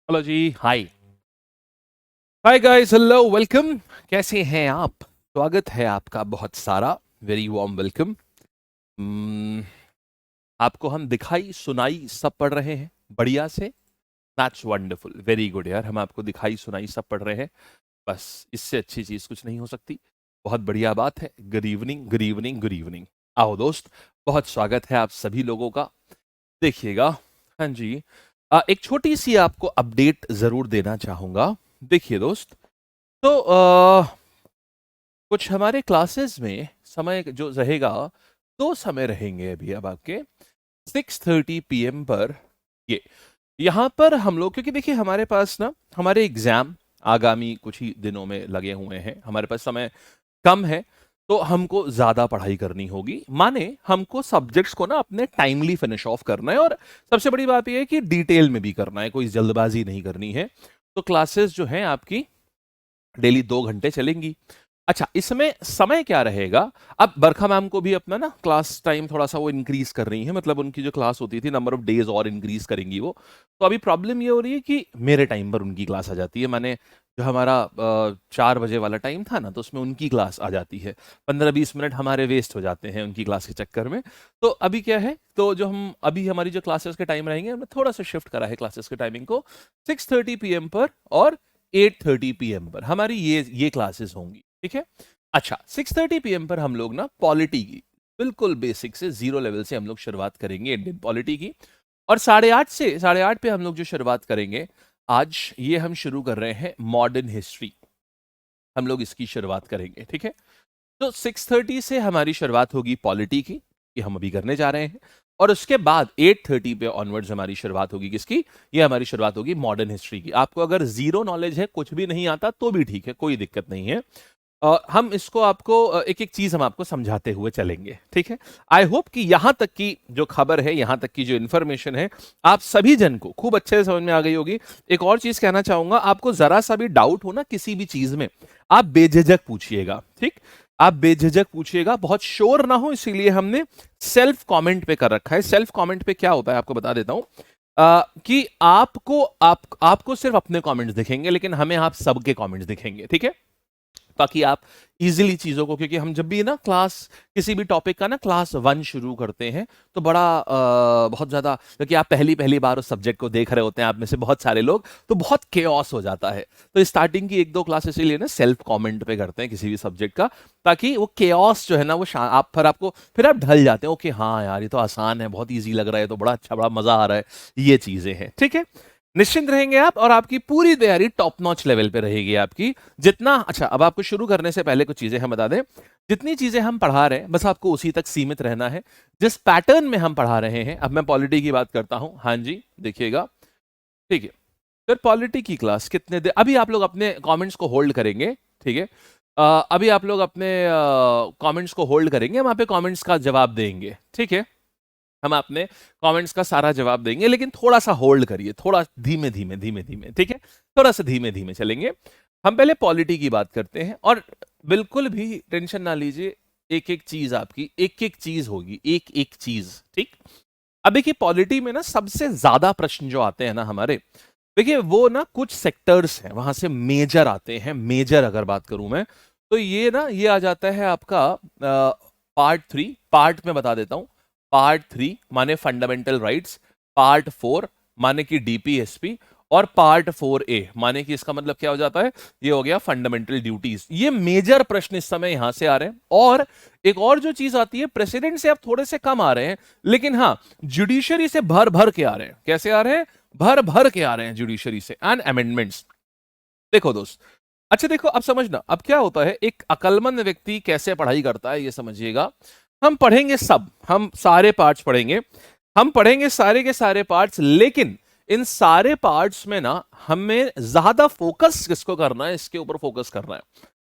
Hello जी। हाय hi guys, hello, welcome. कैसे हैं आप? स्वागत है आपका बहुत सारा। Very warm welcome. आपको हम दिखाई सुनाई सब पढ़ रहे हैं बढ़िया से। दैट्स वंडरफुल, वेरी गुड यार। हम आपको दिखाई सुनाई सब पढ़ रहे हैं। बस इससे अच्छी चीज कुछ नहीं हो सकती। बहुत बढ़िया बात है। Good evening, good evening, good evening. आओ दोस्त, बहुत स्वागत है आप सभी लोगों का। देखिएगा। हाँ जी। एक छोटी सी आपको अपडेट जरूर देना चाहूंगा। देखिए दोस्त, तो कुछ हमारे क्लासेस में समय जो रहेगा, दो समय रहेंगे अभी अब आपके 6:30 PM पर। ये यहाँ पर हम लोग, क्योंकि देखिए हमारे पास ना हमारे एग्जाम आगामी कुछ ही दिनों में लगे हुए हैं, हमारे पास समय कम है। तो हमको ज्यादा पढ़ाई करनी होगी, माने हमको सब्जेक्ट्स को ना अपने टाइमली फिनिश ऑफ करना है। और सबसे बड़ी बात यह है कि डिटेल में भी करना है, कोई जल्दबाजी नहीं करनी है। तो क्लासेस जो हैं आपकी डेली 2 घंटे चलेंगी। अच्छा, इसमें समय क्या रहेगा? अब बरखा मैम को भी अपना ना क्लास टाइम थोड़ा सा वो इंक्रीज कर रही है, मतलब उनकी जो क्लास होती थी नंबर ऑफ डेज और इंक्रीज करेंगी वो। तो अभी प्रॉब्लम ये हो रही है कि मेरे टाइम पर उनकी क्लास आ जाती है। माने जो हमारा 4 बजे वाला टाइम था ना, तो उसमें उनकी क्लास आ जाती है। 15-20 मिनट हमारे वेस्ट हो जाते हैं उनकी क्लास के चक्कर में। तो अभी क्या है, तो जो हम अभी हमारी जो क्लासेस के टाइम रहेंगे, हमने थोड़ा सा शिफ्ट करा है क्लासेस के टाइमिंग को। 6:30 PM पर और 8:30 PM पर हमारी ये क्लासेस होंगी, ठीक है। अच्छा, 6:30 PM पर हम लोग ना पॉलिटी की बिल्कुल बेसिक से, जीरो लेवल से हम लोग शुरुआत करेंगे इंडियन पॉलिटी की। और 8:30 पे हम लोग जो शुरुआत करेंगे, आज ये हम शुरू कर रहे हैं मॉडर्न हिस्ट्री। हम लोग इसकी शुरुआत करेंगे, ठीक है। तो 6:30 से हमारी शुरुआत होगी पॉलिटी की, ये हम अभी करने जा रहे हैं। और उसके बाद 8:30 पे ऑनवर्ड्स हमारी शुरुआत होगी किसकी? ये हमारी शुरुआत होगी मॉडर्न हिस्ट्री की। आपको अगर जीरो नॉलेज है, कुछ भी नहीं आता, तो भी ठीक है, कोई दिक्कत नहीं है। हम इसको आपको एक एक चीज हम आपको समझाते हुए चलेंगे, ठीक है। आई होप कि यहां तक की जो खबर है, यहां तक की जो इन्फॉर्मेशन है, आप सभी जन को खूब अच्छे से समझ में आ गई होगी। एक और चीज कहना चाहूंगा, आपको जरा सा भी डाउट हो ना किसी भी चीज में, आप बेझिझक पूछिएगा, ठीक। आप बेझिझक पूछिएगा, बहुत श्योर ना हो, इसीलिए हमने सेल्फ कमेंट पे कर रखा है। सेल्फ कमेंट पे क्या होता है आपको बता देता हूं। कि आपको सिर्फ अपने कमेंट्स दिखेंगे, लेकिन हमें आप सबके कमेंट्स दिखेंगे, ठीक है। ताकि आप इजीली चीजों को, क्योंकि हम जब भी ना क्लास किसी भी टॉपिक का ना क्लास 1 शुरू करते हैं, तो बड़ा बहुत ज्यादा, क्योंकि आप पहली पहली बार उस सब्जेक्ट को देख रहे होते हैं, आप में से बहुत सारे लोग, तो बहुत केओस हो जाता है। तो स्टार्टिंग की 1-2 क्लास इसीलिए ना सेल्फ कमेंट पे करते हैं किसी भी सब्जेक्ट का, ताकि वो केओस जो है ना वो फिर आप ढल जाते हैं। ओके, हाँ यार, ये तो आसान है, बहुत ईजी लग रहा है, तो बड़ा अच्छा, बड़ा मजा आ रहा है। ये चीजें हैं, ठीक है। निश्चिंत रहेंगे आप, और आपकी पूरी तैयारी टॉप नॉच लेवल पे रहेगी आपकी। जितना अच्छा, अब आपको शुरू करने से पहले कुछ चीजें हम बता दें। जितनी चीजें हम पढ़ा रहे हैं, बस आपको उसी तक सीमित रहना है, जिस पैटर्न में हम पढ़ा रहे हैं। अब मैं पॉलिटी की बात करता हूं, हाँ जी, देखिएगा, ठीक है। फिर पॉलिटी की क्लास कितने देर, अभी आप लोग अपने कमेंट्स को होल्ड करेंगे, ठीक है। अभी आप लोग अपने कमेंट्स को होल्ड करेंगे, हम वहां पे कमेंट्स का जवाब देंगे, ठीक है। हम अपने कमेंट्स का सारा जवाब देंगे, लेकिन थोड़ा सा होल्ड करिए, थोड़ा धीमे धीमे धीमे धीमे, ठीक है। थोड़ा सा धीमे धीमे चलेंगे। हम पहले पॉलिटी की बात करते हैं, और बिल्कुल भी टेंशन ना लीजिए। एक एक चीज आपकी, एक एक चीज होगी, एक एक चीज, ठीक। अब देखिए, पॉलिटी में ना सबसे ज्यादा प्रश्न जो आते हैं ना हमारे, देखिए वो ना कुछ सेक्टर्स हैं, वहां से मेजर आते हैं। मेजर अगर बात करूं मैं, तो ये ना ये आ जाता है आपका पार्ट 3। पार्ट में बता देता हूं। पार्ट 3 माने फंडामेंटल राइट्स, पार्ट 4 माने कि डीपीएसपी, और पार्ट 4A माने कि इसका मतलब क्या हो जाता है, ये हो गया फंडामेंटल ड्यूटीज। ये मेजर प्रश्न इस समय यहां से आ रहे हैं। और एक और जो चीज आती है, प्रेसिडेंट से अब थोड़े से कम आ रहे हैं, लेकिन हाँ, जुडिशरी से भर भर के आ रहे हैं। कैसे आ रहे हैं? भर भर के आ रहे हैं जुडिशरी से, एंड अमेंडमेंट्स। देखो दोस्त, अच्छा देखो, अब समझना, अब क्या होता है, एक अकलमंद व्यक्ति कैसे पढ़ाई करता है ये समझिएगा। हम पढ़ेंगे सब, हम सारे पार्ट्स पढ़ेंगे, हम पढ़ेंगे सारे के सारे पार्ट्स, लेकिन इन सारे पार्ट्स में ना हमें ज्यादा फोकस किसको करना है, इसके ऊपर फोकस करना है।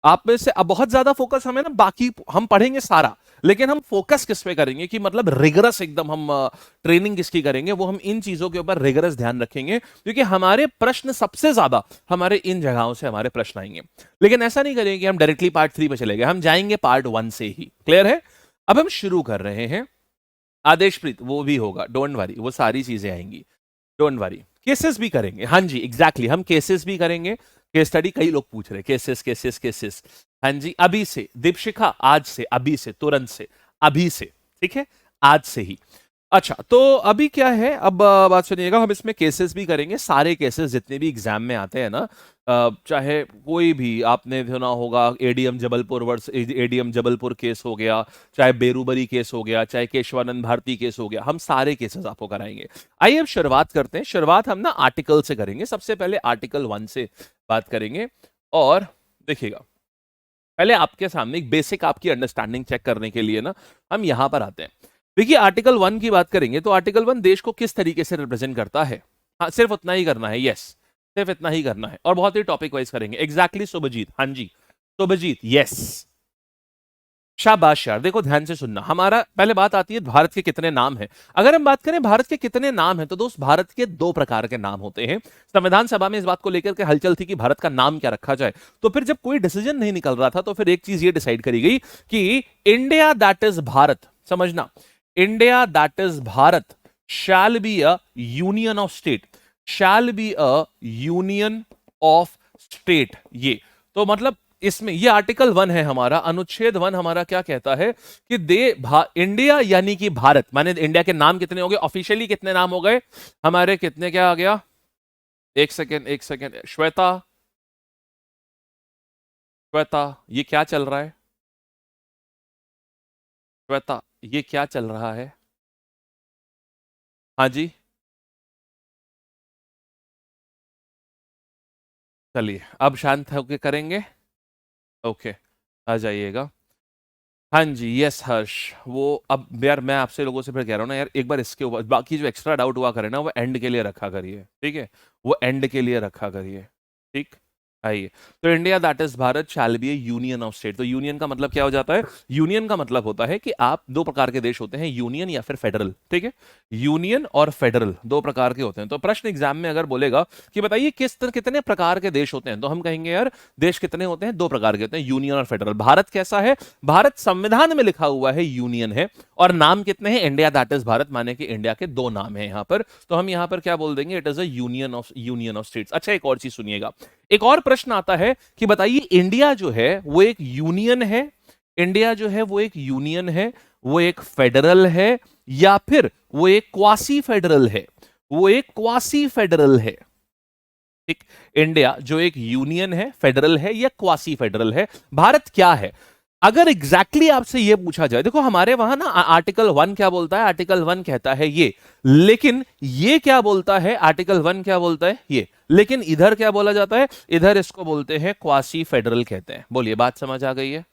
आप में से अब बहुत ज्यादा फोकस हमें ना, बाकी हम पढ़ेंगे सारा, लेकिन हम फोकस किस पे करेंगे, कि मतलब रिगरस एकदम हम ट्रेनिंग किसकी करेंगे, वो हम इन चीजों के ऊपर रिगरस ध्यान रखेंगे, क्योंकि हमारे प्रश्न सबसे ज्यादा हमारे इन जगहों से हमारे प्रश्न आएंगे। लेकिन ऐसा नहीं करेंगे कि हम डायरेक्टली पार्ट 3 पे चले गए, हम जाएंगे पार्ट 1 से ही। क्लियर है? अब हम शुरू कर रहे हैं। आदेशप्रीत वो भी होगा, डोंट वरी, वो सारी चीजें आएंगी, डोंट वरी। केसेस भी करेंगे, हाँ जी एग्जैक्टली हम केसेस भी करेंगे। केस स्टडी कई लोग पूछ रहे, केसेस केसेस केसेस। हाँ जी, अभी से दीपशिखा, आज से, अभी से, तुरंत से, अभी से, ठीक है, आज से ही। अच्छा, तो अभी क्या है, अब बात सुनिएगा, हम इसमें केसेस भी करेंगे, सारे केसेस जितने भी एग्जाम में आते हैं ना, चाहे कोई भी, आपने सुना होगा ADM Jabalpur versus ADM Jabalpur case हो गया, चाहे बेरूबरी केस हो गया, चाहे केशवानंद भारती केस हो गया, हम सारे केसेस आपको कराएंगे। आइए अब शुरुआत करते हैं। शुरुआत हम ना आर्टिकल से करेंगे। सबसे पहले आर्टिकल 1 से बात करेंगे। और देखिएगा, पहले आपके सामने एक बेसिक आपकी अंडरस्टैंडिंग चेक करने के लिए ना हम यहां पर आते हैं। देखिए, आर्टिकल 1 की बात करेंगे तो आर्टिकल 1 देश को किस तरीके से रिप्रेजेंट करता है, हाँ सिर्फ उतना ही करना है, यस सिर्फ इतना ही करना है, और बहुत ही टॉपिक वाइज करेंगे। एग्जैक्टली शुभजीत, हाँ जी शुभजीत, यस शाबाश यार। देखो ध्यान से सुनना, हमारा पहले बात आती है भारत के कितने नाम हैं। अगर हम बात करें भारत के कितने नाम हैं, तो दोस्त भारत के दो प्रकार के नाम होते हैं। संविधान सभा में इस बात को लेकर के हलचल थी कि भारत का नाम क्या रखा जाए। तो फिर जब कोई डिसीजन नहीं निकल रहा था, तो फिर एक चीज ये डिसाइड करी गई कि इंडिया दैट इज भारत, समझना, India that is Bharat shall be a union of state, shall be a union of state. ये तो मतलब इसमें ये आर्टिकल 1 है हमारा। अनुच्छेद 1 हमारा क्या कहता है कि इंडिया यानी कि भारत, माने इंडिया के नाम कितने हो गए, ऑफिशियली कितने नाम हो गए हमारे, कितने, क्या आ गया, एक सेकेंड एक सेकेंड, श्वेता श्वेता ये क्या चल रहा है, श्वेता ये क्या चल रहा है, हाँ जी चलिए अब शांत होकर करेंगे। ओके, आ जाइएगा। हाँ जी, यस हर्ष, वो अब यार मैं आपसे लोगों से फिर कह रहा हूँ ना यार, एक बार इसके ऊपर बाकी जो एक्स्ट्रा डाउट हुआ करे ना, वो एंड के लिए रखा करिए, ठीक है, वो एंड के लिए रखा करिए, ठीक। आइए, तो India that is Bharat shall be A union of state. तो यूनियन का मतलब क्या हो जाता है, यूनियन का मतलब होता है कि आप, दो प्रकार के देश होते हैं, यूनियन या फिर फेडरल, ठीक है, यूनियन और फेडरल दो प्रकार के होते हैं। तो प्रश्न एग्जाम में अगर बोलेगा कि बताइए कितने प्रकार के देश होते हैं, तो हम कहेंगे यार देश कितने होते हैं, दो प्रकार के होते हैं, यूनियन और फेडरल। भारत कैसा है, भारत संविधान में लिखा हुआ है यूनियन है, और नाम कितने हैं, इंडिया दैट इज भारत, माने कि इंडिया के दो नाम है यहां पर। तो हम यहां पर क्या बोल देंगे, it is a union of states. अच्छा, एक और चीज सुनिएगा, एक और प्रश्न आता है कि बताइए इंडिया जो है वो एक यूनियन है, इंडिया जो है वो एक यूनियन है, वो एक फेडरल है, या फिर वो एक क्वासी फेडरल है, वो एक क्वासी फेडरल है, ठीक। इंडिया जो एक यूनियन है, फेडरल है, या क्वासी फेडरल है, भारत क्या है। अगर एग्जैक्टली आपसे यह पूछा जाए, देखो हमारे वहां ना आर्टिकल 1 क्या बोलता है, आर्टिकल 1 कहता है ये, लेकिन ये क्या बोलता है, आर्टिकल 1 क्या बोलता है ये, लेकिन इधर क्या बोला जाता है, इधर इसको बोलते हैं क्वासी फेडरल कहते हैं। बोलिए बात समझ आ गई है।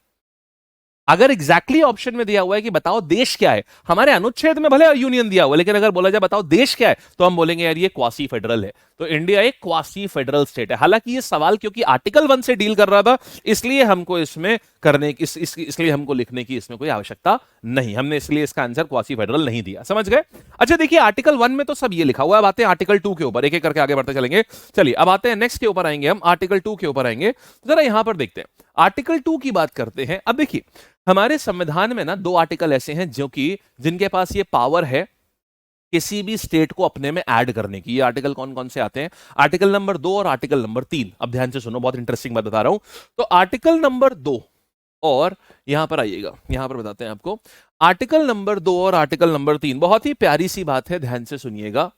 अगर एग्जैक्टली ऑप्शन में दिया हुआ है कि बताओ देश क्या है, हमारे अनुच्छेद में भले यूनियन दिया हुआ है, लेकिन अगर बोला जाए बताओ देश क्या है, तो हम बोलेंगे यार ये क्वासी फेडरल है। तो इंडिया एक क्वासी फेडरल स्टेट है। हालांकि ये सवाल क्योंकि आर्टिकल 1 से डील कर रहा था, इसलिए हमको इसमें करने की इसलिए हमको लिखने की इसमें कोई आवश्यकता नहीं, हमने इसलिए इसका आंसर क्वासी फेडरल नहीं दिया, समझ गए। अच्छा देखिए, आर्टिकल 1 में तो सब ये लिखा हुआ है। अब आते हैं आर्टिकल 2 के ऊपर, एक एक करके आगे बढ़ते चलेंगे। चलिए अब आते हैं नेक्स्ट के ऊपर, आएंगे हम आर्टिकल 2 के ऊपर आएंगे। जरा यहां पर देखते हैं, आर्टिकल 2 की बात करते हैं। अब देखिए, हमारे संविधान में ना दो आर्टिकल ऐसे हैं जो कि जिनके पास ये पावर है किसी भी स्टेट को अपने में ऐड करने की। ये आर्टिकल कौन कौन से आते हैं, आर्टिकल नंबर 2 और आर्टिकल नंबर 3। अब ध्यान से सुनो, बहुत इंटरेस्टिंग बात बता रहा हूं। तो आर्टिकल नंबर 2 और यहां पर आइएगा, यहां पर बताते हैं आपको आर्टिकल नंबर 2 और आर्टिकल नंबर 3। बहुत ही प्यारी सी बात है, ध्यान से सुनिएगा।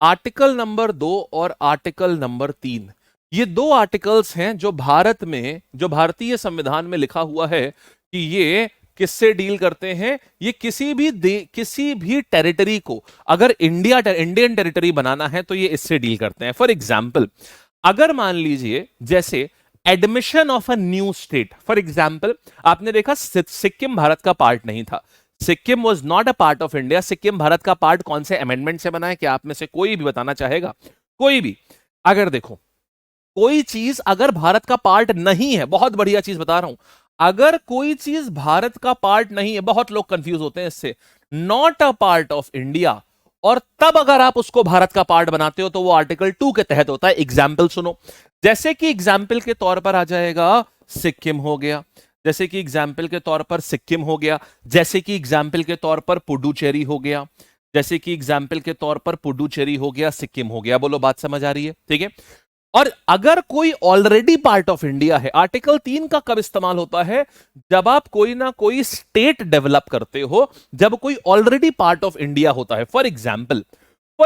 आर्टिकल नंबर 2 और आर्टिकल नंबर 3, ये दो आर्टिकल्स हैं जो भारत में, जो भारतीय संविधान में लिखा हुआ है कि ये किससे डील करते हैं। ये किसी भी टेरिटरी को अगर इंडियन टेरिटरी बनाना है तो ये इससे डील करते हैं। फॉर एग्जाम्पल, अगर मान लीजिए जैसे admission of a new state, for example आपने देखा सिक्किम भारत का पार्ट नहीं था, Sikkim was not a part of India. Sikkim Bharat का पार्ट कौन से अमेंडमेंट से बना है, क्या आप में से कोई भी बताना चाहेगा, कोई भी। अगर देखो कोई चीज अगर भारत का पार्ट नहीं है, बहुत बढ़िया चीज बता रहा हूं, अगर कोई चीज भारत का पार्ट नहीं है, बहुत लोग कंफ्यूज होते हैं इससे, not a part of India, और तब अगर आप उसको भारत का पार्ट बनाते हो तो वो आर्टिकल 2 के तहत होता है। एग्जाम्पल सुनो, जैसे कि एग्जाम्पल के तौर पर आ जाएगा सिक्किम हो गया, जैसे कि एग्जाम्पल के तौर पर सिक्किम हो गया, जैसे कि एग्जाम्पल के तौर पर पुडुचेरी हो गया, जैसे कि एग्जाम्पल के तौर पर पुडुचेरी हो गया, सिक्किम हो गया। बोलो बात समझ आ रही है? ठीक है। और अगर कोई ऑलरेडी पार्ट ऑफ इंडिया है, आर्टिकल 3 का कब इस्तेमाल होता है? जब आप कोई ना कोई स्टेट डेवलप करते हो, जब कोई ऑलरेडी पार्ट ऑफ इंडिया होता है। फॉर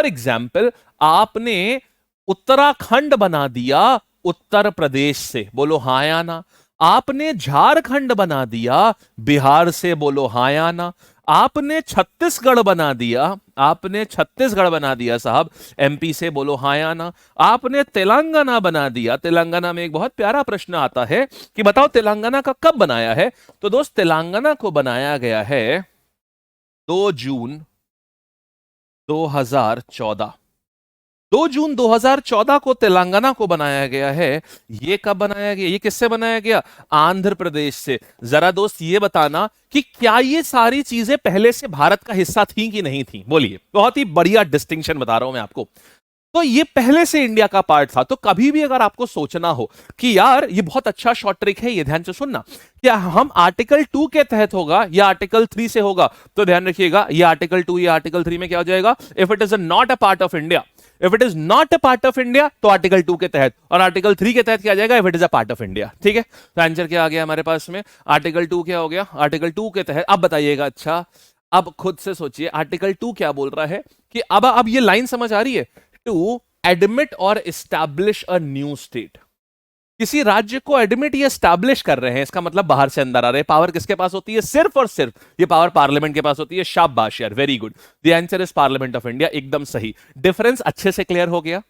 एग्जाम्पल आपने उत्तराखंड बना दिया उत्तर प्रदेश से, बोलो हाँ या ना। आपने झारखंड बना दिया बिहार से, बोलो हाँ या ना। आपने छत्तीसगढ़ बना दिया, साहब एमपी से, बोलो हाँ या ना। आपने तेलंगाना बना दिया, तेलंगाना में एक बहुत प्यारा प्रश्न आता है कि बताओ तेलंगाना का कब बनाया है? तो दोस्त तेलंगाना को बनाया गया है 2 जून 2014। 2 जून 2014 को तेलंगाना को बनाया गया है। ये कब बनाया गया? ये किससे बनाया गया? आंध्र प्रदेश से। जरा दोस्त ये बताना कि क्या ये सारी चीजें पहले से भारत का हिस्सा थी कि नहीं थी? बोलिए। बहुत ही बढ़िया डिस्टिंक्शन बता रहा हूं मैं आपको। तो ये पहले से इंडिया का पार्ट था। तो कभी भी अगर आपको सोचना हो कि यार ये बहुत अच्छा शॉर्ट ट्रिक है, ये ध्यान से सुनना, क्या हम आर्टिकल 2 के तहत होगा या आर्टिकल 3 से होगा? तो ध्यान रखिएगा, ये आर्टिकल 2 या आर्टिकल 3 में क्या हो जाएगा? If it is not a part of India, if it is not a part of India तो आर्टिकल 2 के तहत, और आर्टिकल 3 के तहत क्या आ जाएगा? If it is a part of India. ठीक है, तो आंसर क्या आ गया हमारे पास में? आर्टिकल 2 क्या हो गया? आर्टिकल 2 के तहत। अब बताइएगा, अच्छा अब खुद से सोचिए आर्टिकल 2 क्या बोल रहा है कि अब ये लाइन समझ आ रही है? टू एडमिट और एस्टैब्लिश अ न्यू स्टेट। किसी राज्य को एडमिट या एस्टैब्लिश कर रहे हैं, इसका मतलब बाहर से अंदर आ रहे हैं। पावर किसके पास होती है? सिर्फ और सिर्फ ये पावर पार्लियामेंट के पास होती है। शाबाश यार, very good. The answer is parliament of India, एकदम सही। डिफरेंस अच्छे से क्लियर हो गया?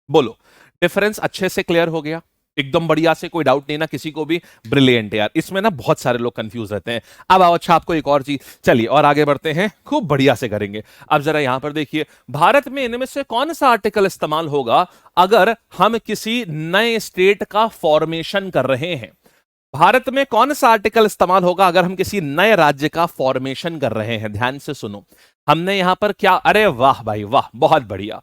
बोलो, डिफरेंस अच्छे से क्लियर हो गया? एकदम बढ़िया से, कोई डाउट नहीं ना किसी को भी? ब्रिलियंट यार। इसमें ना बहुत सारे लोग कंफ्यूज रहते हैं। अब आओ, अच्छा आपको एक और चीज, चलिए और आगे बढ़ते हैं, खूब बढ़िया से करेंगे। अब जरा यहां पर देखिए, भारत में इनमें से कौन सा आर्टिकल इस्तेमाल होगा अगर हम किसी नए स्टेट का फॉर्मेशन कर रहे हैं? भारत में कौन सा आर्टिकल इस्तेमाल होगा अगर हम किसी नए राज्य का फॉर्मेशन कर रहे हैं? ध्यान से सुनो, हमने यहां पर क्या, अरे वाह भाई वाह, बहुत बढ़िया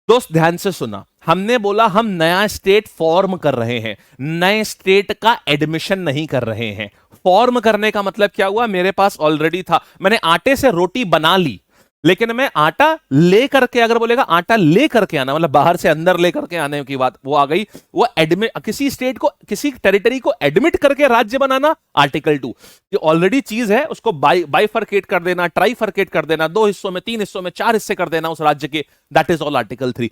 दोस्त, ध्यान से सुना। हमने बोला हम नया स्टेट फॉर्म कर रहे हैं, नए स्टेट का एडमिशन नहीं कर रहे हैं। फॉर्म करने का मतलब क्या हुआ? मेरे पास ऑलरेडी था, मैंने आटे से रोटी बना ली, लेकिन मैं आटा ले करके, अगर बोलेगा आटा ले करके आना, मतलब बाहर से अंदर ले करके आने की बात वो आ गई। वो एडमिट, किसी स्टेट को, किसी टेरिटरी को एडमिट करके राज्य बनाना, आर्टिकल 2। ये ऑलरेडी चीज है, उसको बाइफरकेट कर देना, ट्राइफरकेट कर देना, 2 हिस्सों में, 3 हिस्सों में, 4 हिस्से कर देना उस राज्य के, दैट इज ऑल आर्टिकल 3।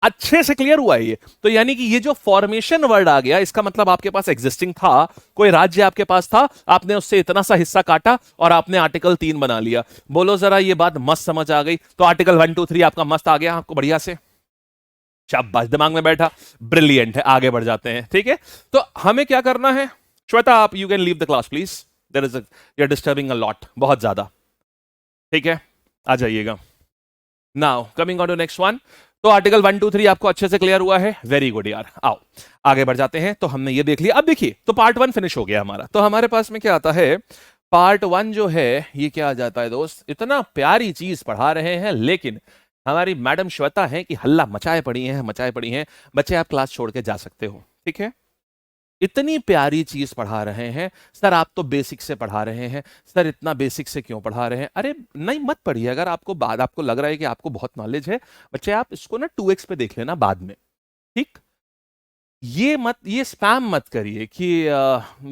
अच्छे से क्लियर हुआ है ये? तो यानी कि ये जो फॉर्मेशन वर्ड आ गया, इसका मतलब आपके पास एग्जिस्टिंग था, कोई राज्य आपके पास था, आपने उससे इतना सा हिस्सा काटा और आपने आर्टिकल 3 बना लिया। बोलो जरा, ये बात मस्त समझ आ गई? तो आर्टिकल 1 2 3 आपका मस्त आ गया आपको बढ़िया से, शाबाश, दिमाग में बैठा, ब्रिलियंट है। आगे बढ़ जाते हैं। ठीक है, तो हमें क्या करना है? श्वेता, आप you can leave the class please, there is you are disturbing a lot, बहुत ज्यादा। ठीक है, आ जाइएगा। Now coming on to next one. तो आर्टिकल 1 2 3 आपको अच्छे से क्लियर हुआ है? वेरी गुड यार। आओ आगे बढ़ जाते हैं। तो हमने ये देख लिया। अब देखिए, तो पार्ट 1 फिनिश हो गया हमारा। तो हमारे पास में क्या आता है? पार्ट 1 जो है ये क्या आ जाता है दोस्त? इतना प्यारी चीज पढ़ा रहे हैं, लेकिन हमारी मैडम श्वेता है कि हल्ला मचाए पड़ी हैं, मचाए पड़ी हैं। बच्चे आप क्लास छोड़ के जा सकते हो, ठीक है? इतनी प्यारी चीज पढ़ा रहे हैं सर, आप तो बेसिक से पढ़ा रहे हैं सर, इतना बेसिक से क्यों पढ़ा रहे हैं? अरे नहीं, मत पढ़िए। अगर आपको बाद आपको लग रहा है कि आपको बहुत नॉलेज है, बच्चे आप इसको ना 2x पे देख लेना बाद में, ठीक? ये स्पैम मत करिए कि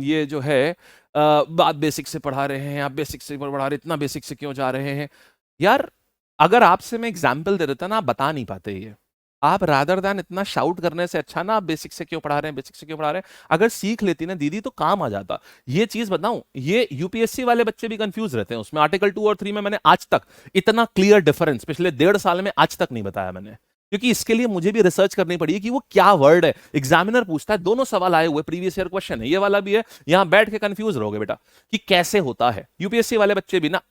ये जो है बात बेसिक से पढ़ा रहे हैं, आप बेसिक से पढ़ा रहे, इतना बेसिक से क्यों जा रहे हैं? यार अगर आपसे मैं एग्जाम्पल दे देता ना, आप बता नहीं पाते ये। आप रादर देन इतना शाउट करने से अच्छा ना, आप बेसिक से क्यों पढ़ा रहे हैं, बेसिक से क्यों पढ़ा रहे हैं, अगर सीख लेती ना दीदी तो काम आ जाता। ये चीज बताऊं, ये यूपीएससी वाले बच्चे भी कंफ्यूज रहते हैं उसमें। आर्टिकल 2 और 3 में मैंने आज तक इतना क्लियर डिफरेंस पिछले 1.5 साल में आज तक नहीं बताया मैंने, क्योंकि इसके लिए मुझे भी रिसर्च करनी पड़ी कि वो क्या वर्ड है। एग्जामिनर पूछता है, दोनों सवाल आए हुए, प्रीवियस ईयर क्वेश्चन है, ये वाला भी है। यहां बैठ के कंफ्यूज रहोगे बेटा कि कैसे होता है। यूपीएससी वाले बच्चे भी ना,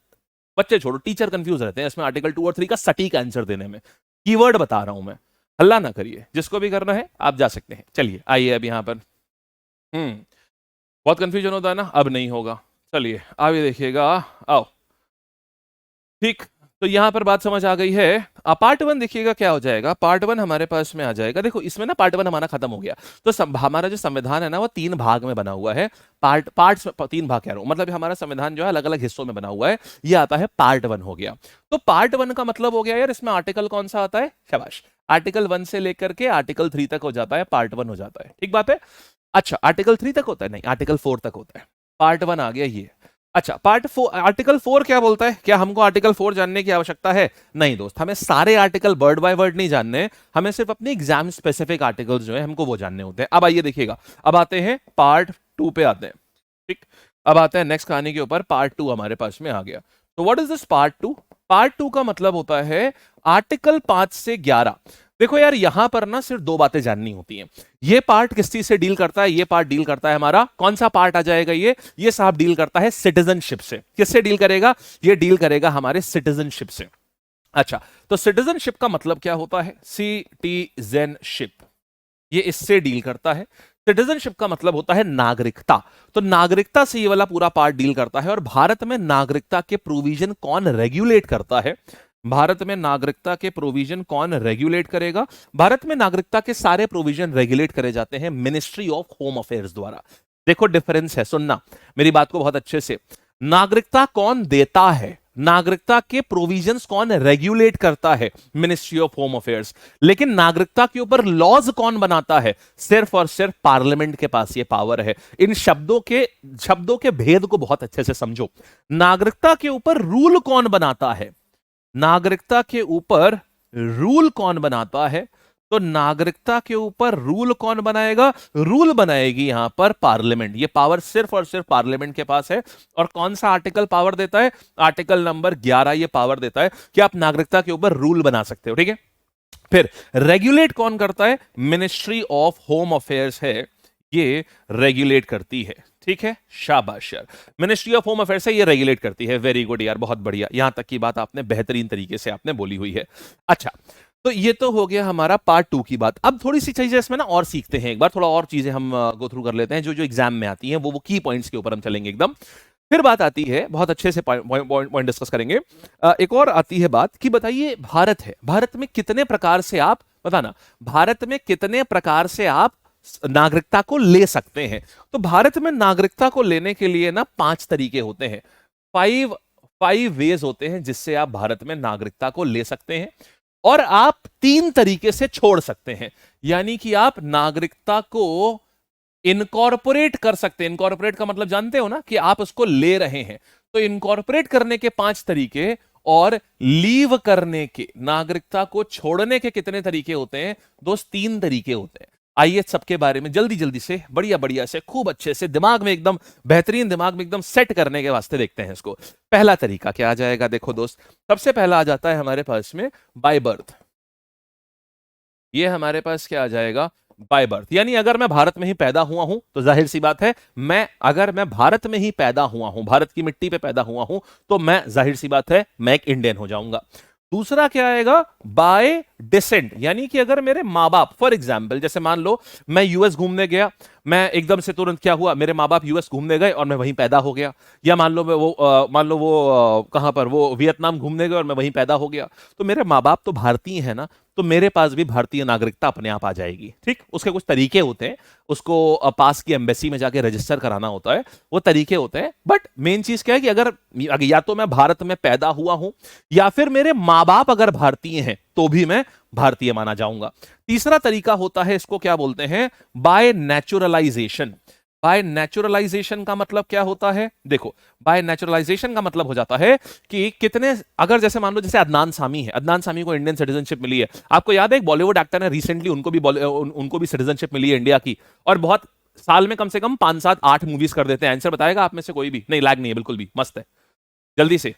बच्चे छोड़ो, टीचर कंफ्यूज रहते हैं इसमें आर्टिकल 2 और 3 का सटीक आंसर देने में। कीवर्ड बता रहा हूं मैं, हल्ला ना करिए। जिसको भी करना है आप जा सकते हैं। चलिए आइए अब यहां पर। बहुत कंफ्यूजन होता है ना, अब नहीं होगा। चलिए आगे देखिएगा, आओ। ठीक, तो यहां पर बात समझ आ गई है। पार्ट वन देखिएगा क्या हो जाएगा, पार्ट वन हमारे पास में आ जाएगा। देखो इसमें ना पार्ट वन हमारा खत्म हो गया, तो हमारा जो संविधान है ना वो 3 भाग में बना हुआ है। पार्ट्स 3 भाग कह रहा हूं, मतलब हमारा संविधान जो है अलग अलग हिस्सों में बना हुआ है, ये आता है पार्ट वन हो गया। तो पार्ट वन का मतलब हो गया यार, इसमें आर्टिकल कौन सा आता है, शाबाश, आर्टिकल 1 से लेकर के आर्टिकल 3 तक हो जाता है, पार्ट वन हो जाता है, ठीक बात है। अच्छा आर्टिकल 3 तक होता है, नहीं आर्टिकल 4 तक होता है, पार्ट वन आ गया ये। अच्छा पार्ट 4 आर्टिकल 4 क्या बोलता है, क्या हमको आर्टिकल 4 जानने की आवश्यकता है, नहीं दोस्त, हमें सारे आर्टिकल वर्ड बाय वर्ड नहीं जानने, हमें सिर्फ अपने एग्जाम स्पेसिफिक आर्टिकल्स जो है हमको वो जानने होते हैं। अब आइए देखिएगा, अब आते हैं पार्ट 2 पे आते हैं, ठीक, अब आते हैं नेक्स्ट कहानी के ऊपर, पार्ट 2 हमारे पास में आ गया। तो what is this part 2, part 2 का मतलब होता है आर्टिकल 5 से 11। देखो यार यहां पर ना सिर्फ 2 बातें जाननी होती हैं। ये पार्ट किस चीज से डील करता है, ये पार्ट डील करता है हमारा, कौन सा पार्ट आ जाएगा ये साहब डील करता है सिटीजनशिप से। किससे डील करेगा, ये डील करेगा हमारे सिटीजनशिप से। अच्छा तो सिटीजनशिप का मतलब क्या होता है, सिटीजनशिप, ये इससे डील करता है। सिटीजनशिप का मतलब होता है नागरिकता, तो नागरिकता से ये वाला पूरा पार्ट डील करता है। और भारत में नागरिकता के प्रोविजन कौन रेगुलेट करता है, भारत में नागरिकता के प्रोविजन कौन रेगुलेट करेगा, भारत में नागरिकता के सारे प्रोविजन रेगुलेट करे जाते हैं मिनिस्ट्री ऑफ होम अफेयर्स द्वारा। देखो डिफरेंस है, सुनना मेरी बात को बहुत अच्छे से, नागरिकता कौन देता है, नागरिकता के प्रोविजंस कौन रेगुलेट करता है, मिनिस्ट्री ऑफ होम अफेयर्स, लेकिन नागरिकता के ऊपर लॉज कौन बनाता है, सिर्फ और सिर्फ पार्लियामेंट के पास ये पावर है। इन शब्दों के भेद को बहुत अच्छे से समझो। नागरिकता के ऊपर रूल कौन बनाता है, नागरिकता के ऊपर रूल कौन बनाता है, तो नागरिकता के ऊपर रूल कौन बनाएगा, रूल बनाएगी यहां पर पार्लियामेंट। ये पावर सिर्फ और सिर्फ पार्लियामेंट के पास है। और कौन सा आर्टिकल पावर देता है, आर्टिकल नंबर 11 ये पावर देता है कि आप नागरिकता के ऊपर रूल बना सकते हो, ठीक है। फिर रेगुलेट कौन करता है, मिनिस्ट्री ऑफ होम अफेयर्स है, ये रेगुलेट करती है, ठीक है, शाबाश यार, मिनिस्ट्री ऑफ होम अफेयर्स है ये रेगुलेट करती है, वेरी गुड यार, बहुत बढ़िया, यहां तक की बात आपने बेहतरीन तरीके से आपने बोली हुई है। अच्छा तो ये तो हो गया हमारा पार्ट 2 की बात। अब थोड़ी सी चीजें इसमें ना और सीखते हैं, एक बार थोड़ा और चीजें हम गो थ्रू कर लेते हैं जो जो एग्जाम में आती हैं, वो की पॉइंट्स के ऊपर हम चलेंगे एकदम। फिर बात आती है, बहुत अच्छे से पॉइंट डिस्कस करेंगे। एक और आती है बात कि बताइए भारत है, भारत में कितने प्रकार से आप बताना, भारत में कितने प्रकार से आप नागरिकता को ले सकते हैं। तो भारत में नागरिकता को लेने के लिए ना 5 तरीके होते हैं, 5 वेज होते हैं जिससे आप भारत में नागरिकता को ले सकते हैं, और आप 3 तरीके से छोड़ सकते हैं। यानी कि आप नागरिकता को इनकॉर्पोरेट कर सकते हैं। इनकॉर्पोरेट का मतलब जानते हो ना कि आप उसको ले रहे हैं, तो इनकॉर्पोरेट करने के 5 तरीके और लीव करने के, नागरिकता को छोड़ने के कितने तरीके होते हैं दोस्त, 3 तरीके होते हैं। आइए सबके बारे में जल्दी जल्दी से बढ़िया बढ़िया से खूब अच्छे से दिमाग में एकदम बेहतरीन, दिमाग में एकदम सेट करने के वास्ते देखते हैं इसको। पहला तरीका क्या आ जाएगा, देखो दोस्त, सबसे पहला आ जाता है हमारे पास में बाय बर्थ। ये हमारे पास क्या आ जाएगा, बाय बर्थ, यानी अगर मैं भारत में ही पैदा हुआ हूं तो जाहिर सी बात है, अगर मैं भारत में ही पैदा हुआ हूं, भारत की मिट्टी पे पैदा हुआ हूं, तो मैं जाहिर सी बात है मैं एक इंडियन हो जाऊंगा। दूसरा क्या आएगा, बाय डिसेंट, यानी कि अगर मेरे माँ बाप, फॉर एग्जाम्पल जैसे मान लो मैं यूएस घूमने गया, मैं एकदम से तुरंत क्या हुआ, मेरे माँ बाप यूएस घूमने गए और मैं वहीं पैदा हो गया, या मान लो वो कहां पर, वो वियतनाम घूमने गए और मैं वहीं पैदा हो गया, तो मेरे माँ बाप तो भारतीय है ना, तो मेरे पास भी भारतीय नागरिकता अपने आप आ जाएगी, ठीक। उसके कुछ तरीके होते हैं, उसको पास की एम्बेसी में जाके रजिस्टर कराना होता है, वो तरीके होते हैं, बट मेन चीज क्या है कि अगर या तो मैं भारत में पैदा हुआ हूं या फिर मेरे माँ बाप अगर भारतीय हैं तो भी मैं भारतीय माना जाऊंगा। तीसरा तरीका होता है, इसको क्या बोलते हैं, बाय नेचुरलाइजेशन। बाय नेचुरलाइजेशन का मतलब क्या होता है, देखो बाय नेचुरलाइजेशन का मतलब हो जाता है कि कितने, अगर जैसे मान लो जैसे अदनान सामी है, अदनान सामी को इंडियन सिटीजनशिप मिली है, आपको याद है एक बॉलीवुड एक्टर है रिसेंटली, उनको भी सिटीजनशिप मिली है इंडिया की, और बहुत साल में कम से कम 5 7 8 मूवीज कर देते हैं। आंसर बताएगा आप में से कोई भी, नहीं लैग नहीं है, बिल्कुल भी मस्त है, जल्दी से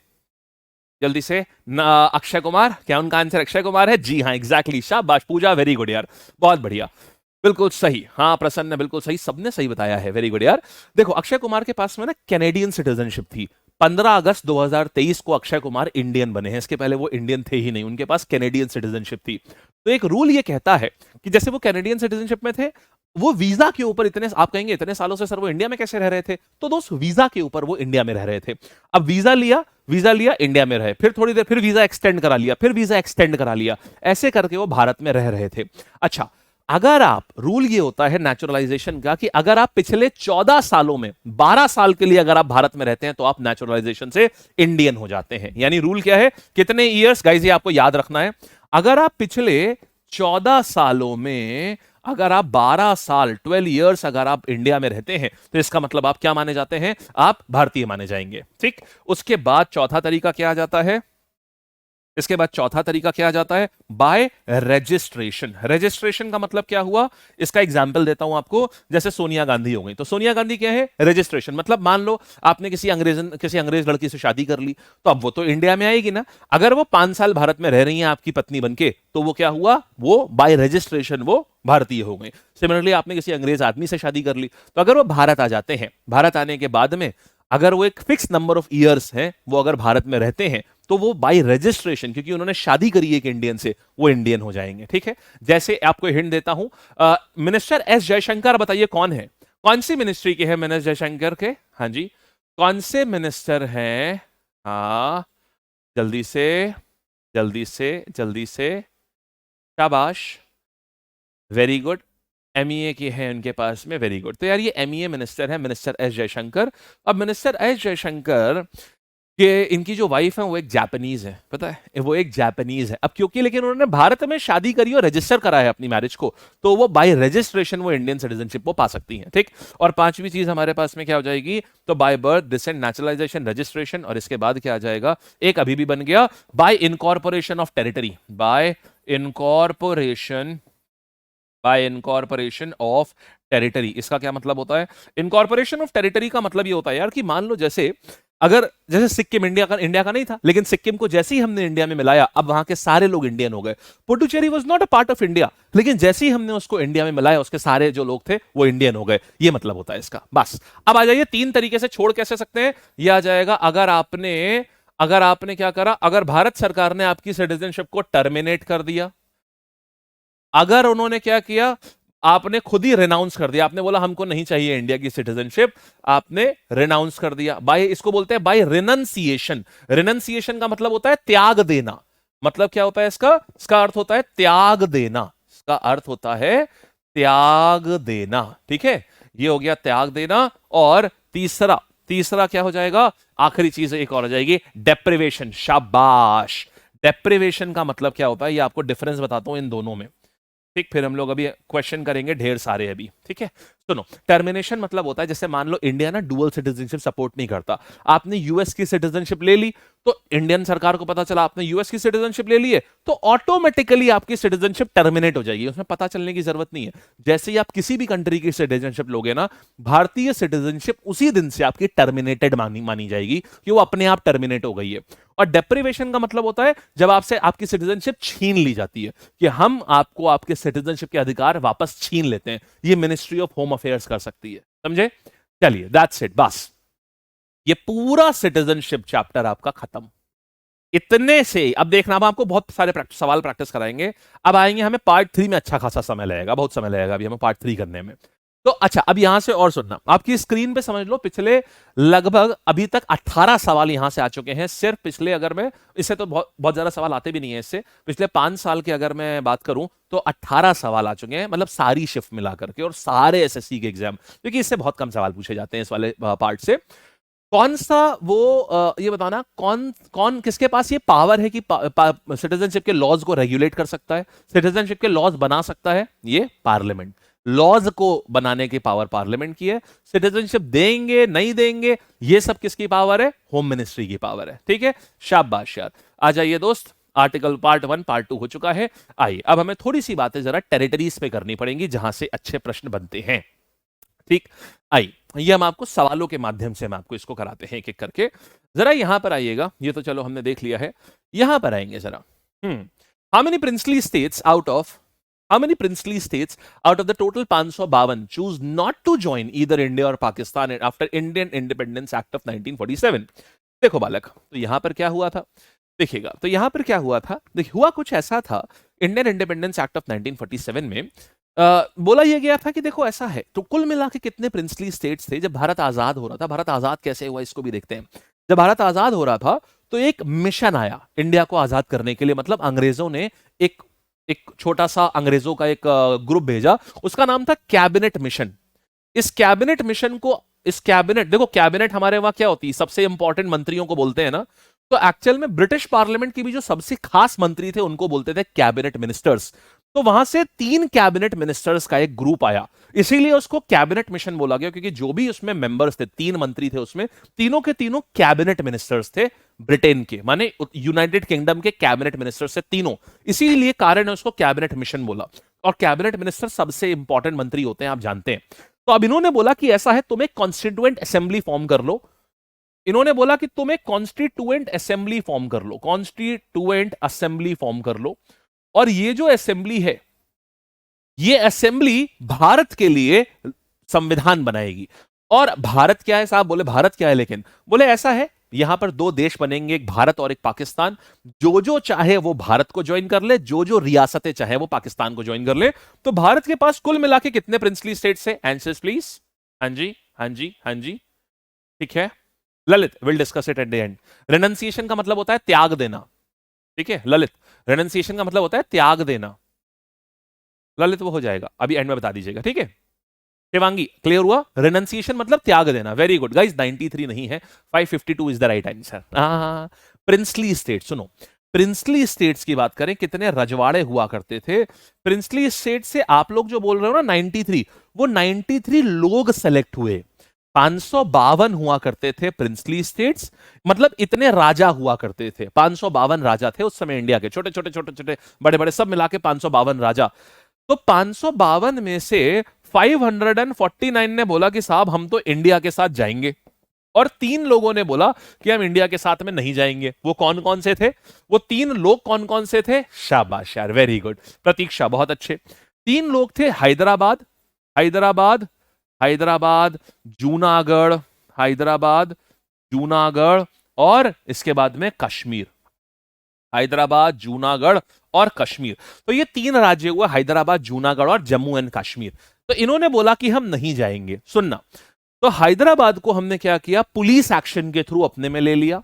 जल्दी से। अक्षय कुमार, क्या उनका आंसर अक्षय कुमार है, जी हाँ एग्जैक्टली, शाबाश पूजा, वेरी गुड यार, बहुत बढ़िया, बिल्कुल सही, हाँ प्रसन्न बिल्कुल सही, सबने सही बताया है, वेरी गुड यार। देखो अक्षय कुमार के पास में ना कैनेडियन सिटीजनशिप थी, 15 अगस्त 2023 को अक्षय कुमार इंडियन बने हैं, इसके पहले वो इंडियन थे ही नहीं, उनके पास कैनेडियन सिटीजनशिप थी। तो एक रूल ये कहता है कि जैसे वो कैनेडियन सिटीजनशिप में थे, वो वीजा के ऊपर इतने, आप कहेंगे इतने सालों से सर वो इंडिया में कैसे रह रहे थे, तो दोस्त वीजा के ऊपर वो इंडिया में रह रहे थे। अब वीजा लिया, वीजा लिया, इंडिया में रहे, फिर थोड़ी देर फिर वीजा एक्सटेंड करा लिया, फिर वीजा एक्सटेंड करा लिया, ऐसे करके वो भारत में रह रहे थे। अच्छा, अगर आप, रूल ये होता है नेचुरलाइजेशन का कि अगर आप पिछले 14 सालों में 12 साल के लिए अगर आप भारत में रहते हैं तो आप नेचुरलाइजेशन से इंडियन हो जाते हैं। यानी रूल क्या है, कितने ईयर्स गाइस, ये आपको याद रखना है। अगर आप पिछले 14 सालों में अगर आप 12 साल 12 इयर्स अगर आप इंडिया में रहते हैं तो इसका मतलब आप क्या माने जाते हैं, आप भारतीय माने जाएंगे। ठीक, उसके बाद चौथा तरीका क्या आ जाता है, इसके बाद चौथा तरीका क्या आ जाता है, बाय रजिस्ट्रेशन। रजिस्ट्रेशन का मतलब क्या हुआ, इसका एग्जांपल देता हूं आपको। जैसे सोनिया गांधी हो गई, तो सोनिया गांधी क्या है, रजिस्ट्रेशन। मतलब मान लो आपने किसी अंग्रेज लड़की से शादी कर ली, तो अब वो तो इंडिया में आएगी ना। अगर वो 5 साल भारत में रह रही हैं आपकी पत्नी बनके, तो वो क्या हुआ, वो बाय रजिस्ट्रेशन वो भारतीय हो गई। सिमिलरली आपने किसी अंग्रेज आदमी से शादी कर ली, तो अगर वो भारत आ जाते हैं, भारत आने के बाद में अगर वो एक फिक्स नंबर ऑफ ईयर्स हैं वो अगर भारत में रहते हैं, तो वो बाय रजिस्ट्रेशन, क्योंकि उन्होंने शादी करी है एक इंडियन से, वो इंडियन हो जाएंगे। ठीक है, जैसे आपको हिंट देता हूं, मिनिस्टर एस जयशंकर, बताइए कौन है, कौन सी मिनिस्ट्री के हैं मिनिस्टर जयशंकर के, हाँ जी, कौन से मिनिस्टर हैं, हाँ, जल्दी से जल्दी से जल्दी से, शाबाश, वेरी गुड, एमईए के हैं उनके पास में, वेरी गुड। तो यार ये एमईए मिनिस्टर है, मिनिस्टर एस जयशंकर। अब मिनिस्टर एस जयशंकर कि इनकी जो वाइफ है वो एक जापानीज है, पता है, वो एक जापानीज है। अब क्योंकि लेकिन उन्होंने भारत में शादी करी और रजिस्टर करा है अपनी मैरिज को, तो वो बाय रजिस्ट्रेशन वो इंडियन सिटीजनशिप वो पा सकती हैं। ठीक, और पांचवी चीज हमारे पास में क्या हो जाएगी, तो by birth, descent, naturalization, registration, और इसके बाद क्या आ जाएगा, एक अभी भी बन गया, bye incorporation of territory, bye incorporation, bye incorporation of territory. इसका क्या मतलब होता है, इनकॉर्पोरेशन ऑफ टेरिटरी का मतलब ये होता है यार कि मान लो जैसे अगर जैसे सिक्किम इंडिया का नहीं था, लेकिन सिक्किम को जैसे ही हमने इंडिया में मिलाया, अब वहां के सारे लोग इंडियन हो गए। Puducherry was not a part of India, लेकिन जैसे ही हमने उसको इंडिया में मिलाया, उसके सारे जो लोग थे वो इंडियन हो गए। ये मतलब होता है इसका। बस अब आ जाइए, 3 तरीके से छोड़ कैसे सकते हैं, ये आ जाएगा अगर आपने क्या करा, अगर भारत सरकार ने आपकी सिटीजनशिप को टर्मिनेट कर दिया, अगर उन्होंने क्या किया, आपने खुद ही रेनाउंस कर दिया, आपने बोला हमको नहीं चाहिए इंडिया की सिटीजनशिप, आपने रेनाउंस कर दिया, बाय, इसको बोलते हैं बाय रिनंसिएशन। रिनंसिएशन का मतलब होता है त्याग देना। मतलब क्या होता है इसका अर्थ होता है त्याग देना, इसका अर्थ होता है त्याग देना। ठीक है, ये हो गया त्याग देना। और तीसरा क्या हो जाएगा, आखिरी चीज एक और हो जाएगी, डेप्रिवेशन। शाबाश, डेप्रिवेशन का मतलब क्या होता है, ये आपको डिफरेंस बताता हूं इन दोनों में। ठीक, फिर हम लोग अभी क्वेश्चन करेंगे ढेर सारे अभी। ठीक है, सुनो, टर्मिनेशन मतलब होता है, जैसे मान लो इंडिया ना डुअल सिटीजनशिप सपोर्ट नहीं करता, आपने यूएस की सिटीजनशिप ले ली, तो इंडियन सरकार को पता चला आपने यूएस की सिटीजनशिप ले ली है, तो ऑटोमेटिकली आपकी सिटीजनशिप टर्मिनेट हो जाएगी, उसमें पता चलने की जरूरत नहीं है। जैसे ही आप किसी भी कंट्री की सिटीजनशिप लोगे ना, भारतीय सिटीजनशिप उसी दिन से आपकी टर्मिनेटेड मानी जाएगी कि वो अपने आप टर्मिनेट हो गई है। और डेप्रिवेशन का मतलब होता है जब आपसे आपकी सिटीजनशिप छीन ली जाती है, कि हम आपको आपके सिटीजनशिप के अधिकार वापस छीन लेते हैं। ये मिनिस्ट्री ऑफ होम अफेयर्स कर सकती है, समझे। चलिए, दैट्स इट, बस ये पूरा सिटीजनशिप चैप्टर आपका खत्म। इतने से अब देखना, अब आपको बहुत सारे सवाल प्रैक्टिस कराएंगे। अब आएंगे हमें पार्ट 3 में, अच्छा खासा समय लगेगा, बहुत समय लगेगा अभी हमें पार्ट 3 करने में। तो अच्छा, अब यहां से और सुनना, आपकी स्क्रीन पे समझ लो पिछले लगभग अभी तक 18 सवाल यहां से आ चुके हैं। सिर्फ पिछले, अगर मैं इससे तो बहुत ज्यादा सवाल आते भी नहीं है इससे, पिछले 5 साल की अगर मैं बात करूं तो 18 सवाल आ चुके हैं, मतलब सारी शिफ्ट मिला करके और सारे एसएससी के एग्जाम, क्योंकि इससे बहुत कम सवाल पूछे जाते हैं इस वाले पार्ट से। कौन सा वो ये बताना, कौन किसके पास ये पावर है कि सिटीजनशिप के लॉज को रेगुलेट कर सकता है, सिटीजनशिप के लॉज बना सकता है, ये पार्लियामेंट। लॉज को बनाने की पावर पार्लियामेंट की है। सिटीजनशिप देंगे नहीं देंगे, ये सब किसकी पावर है, होम मिनिस्ट्री की पावर है। ठीक है, शाबाश यार। आ जाइए दोस्त, आर्टिकल पार्ट 1 पार्ट 2 हो चुका है। आइए अब हमें थोड़ी सी बातें जरा टेरिटरीज पे करनी पड़ेंगी, जहां से अच्छे प्रश्न बनते हैं। ठीक, आइए, ये हम आपको सवालों के माध्यम से हम आपको इसको कराते हैं एक एक करके। जरा यहां पर आइएगा, ये तो चलो हमने देख लिया है, यहां पर आएंगे जरा। How many princely states out of the total 552 choose not to join either India or Pakistan after Indian Independence Act of 1947? देखो बालक, तो यहां पर क्या हुआ था, देखिएगा, तो यहां पर क्या हुआ था, हुआ कुछ ऐसा था, इंडियन इंडिपेंडेंस एक्ट ऑफ 1947 में बोला यह गया था कि देखो ऐसा है, तो कुल मिला के कितने प्रिंसली स्टेट्स थे जब भारत आजाद हो रहा था। भारत आजाद कैसे हुआ इसको भी देखते हैं। जब भारत आजाद हो रहा था तो एक मिशन आया इंडिया को आजाद करने के लिए, मतलब अंग्रेजों ने एक एक छोटा सा अंग्रेजों का एक ग्रुप भेजा, उसका नाम था कैबिनेट मिशन। इस कैबिनेट मिशन को, इस कैबिनेट, देखो कैबिनेट हमारे वहां क्या होती है, सबसे इंपॉर्टेंट मंत्रियों को बोलते हैं ना, तो एक्चुअल में ब्रिटिश पार्लियामेंट की भी जो सबसे खास मंत्री थे उनको बोलते थे कैबिनेट मिनिस्टर्स। तो वहां से 3 कैबिनेट मिनिस्टर्स का एक ग्रुप आया, इसीलिए उसको कैबिनेट मिशन बोला गया, क्योंकि जो भी उसमें मेंबर्स थे, 3 मंत्री थे उसमें, तीनों के तीनों कैबिनेट मिनिस्टर्स थे ब्रिटेन के, माने यूनाइटेड किंगडम के कैबिनेट मिनिस्टर्स थे तीनों, इसीलिए कारण है उसको कैबिनेट मिशन बोला। और कैबिनेट मिनिस्टर सबसे इंपॉर्टेंट मंत्री होते हैं, आप जानते हैं। तो अब इन्होंने बोला कि ऐसा है, तुम एक कॉन्स्टिट्यूएंट असेंबली फॉर्म कर लो। इन्होंने बोला कि तुम एक कॉन्स्टिट्यूएंट असेंबली फॉर्म कर लो, कॉन्स्टिट्यूएंट असेंबली फॉर्म कर लो, और ये जो असेंबली है, ये असेंबली भारत के लिए संविधान बनाएगी। और भारत क्या है साहब, बोले भारत क्या है, लेकिन बोले ऐसा है, यहां पर 2 देश बनेंगे, एक भारत और एक पाकिस्तान, जो जो चाहे वो भारत को ज्वाइन कर ले, जो जो रियासतें चाहे वो पाकिस्तान को ज्वाइन कर ले। तो भारत के पास कुल मिला के कितने प्रिंसली स्टेट्स है, आंसर्स प्लीज। हाँ जी, हाँ जी, हाँ जी, ठीक है Lalit, will discuss it at the end. Renunciation का मतलब होता है त्याग देना, ठीक है ललित, रेनंसिएशन का मतलब होता है त्याग देना। ललित वो हो जाएगा, अभी एंड में बता दीजिएगा, ठीक है। शिवांगी क्लियर हुआ, रेनंसिएशन मतलब त्याग देना, वेरी गुड गाइस, 93 नहीं है, 552 is the right answer. Princely state, सुनो, प्रिंसली स्टेट्स की बात करें, कितने रजवाड़े हुआ करते थे प्रिंसली स्टेट से, आप लोग जो बोल रहे हो ना 93, वो 93 लोग सेलेक्ट हुए, 552 हुआ करते थे प्रिंसली स्टेट्स, मतलब इतने राजा हुआ करते थे, 552 राजा थे उस समय इंडिया के, छोटे छोटे छोटे छोटे बड़े बड़े सब मिला के 552 राजा। तो 552 में से 549 ने बोला कि साहब हम तो इंडिया के साथ जाएंगे, और 3 लोगों ने बोला कि हम इंडिया के साथ में नहीं जाएंगे। वो कौन कौन से थे, वो 3 लोग कौन कौन से थे, शाबाश यार, वेरी गुड प्रतीक्षा, बहुत अच्छे। 3 लोग थे, हैदराबाद, हैदराबाद, हैदराबाद, जूनागढ़, हैदराबाद, जूनागढ़, और इसके बाद में कश्मीर, हैदराबाद, जूनागढ़ और कश्मीर। तो ये 3 राज्य हुए, हैदराबाद, जूनागढ़ और जम्मू एंड कश्मीर। तो इन्होंने बोला कि हम नहीं जाएंगे। सुनना, तो हैदराबाद को हमने क्या किया, पुलिस एक्शन के थ्रू अपने में ले लिया।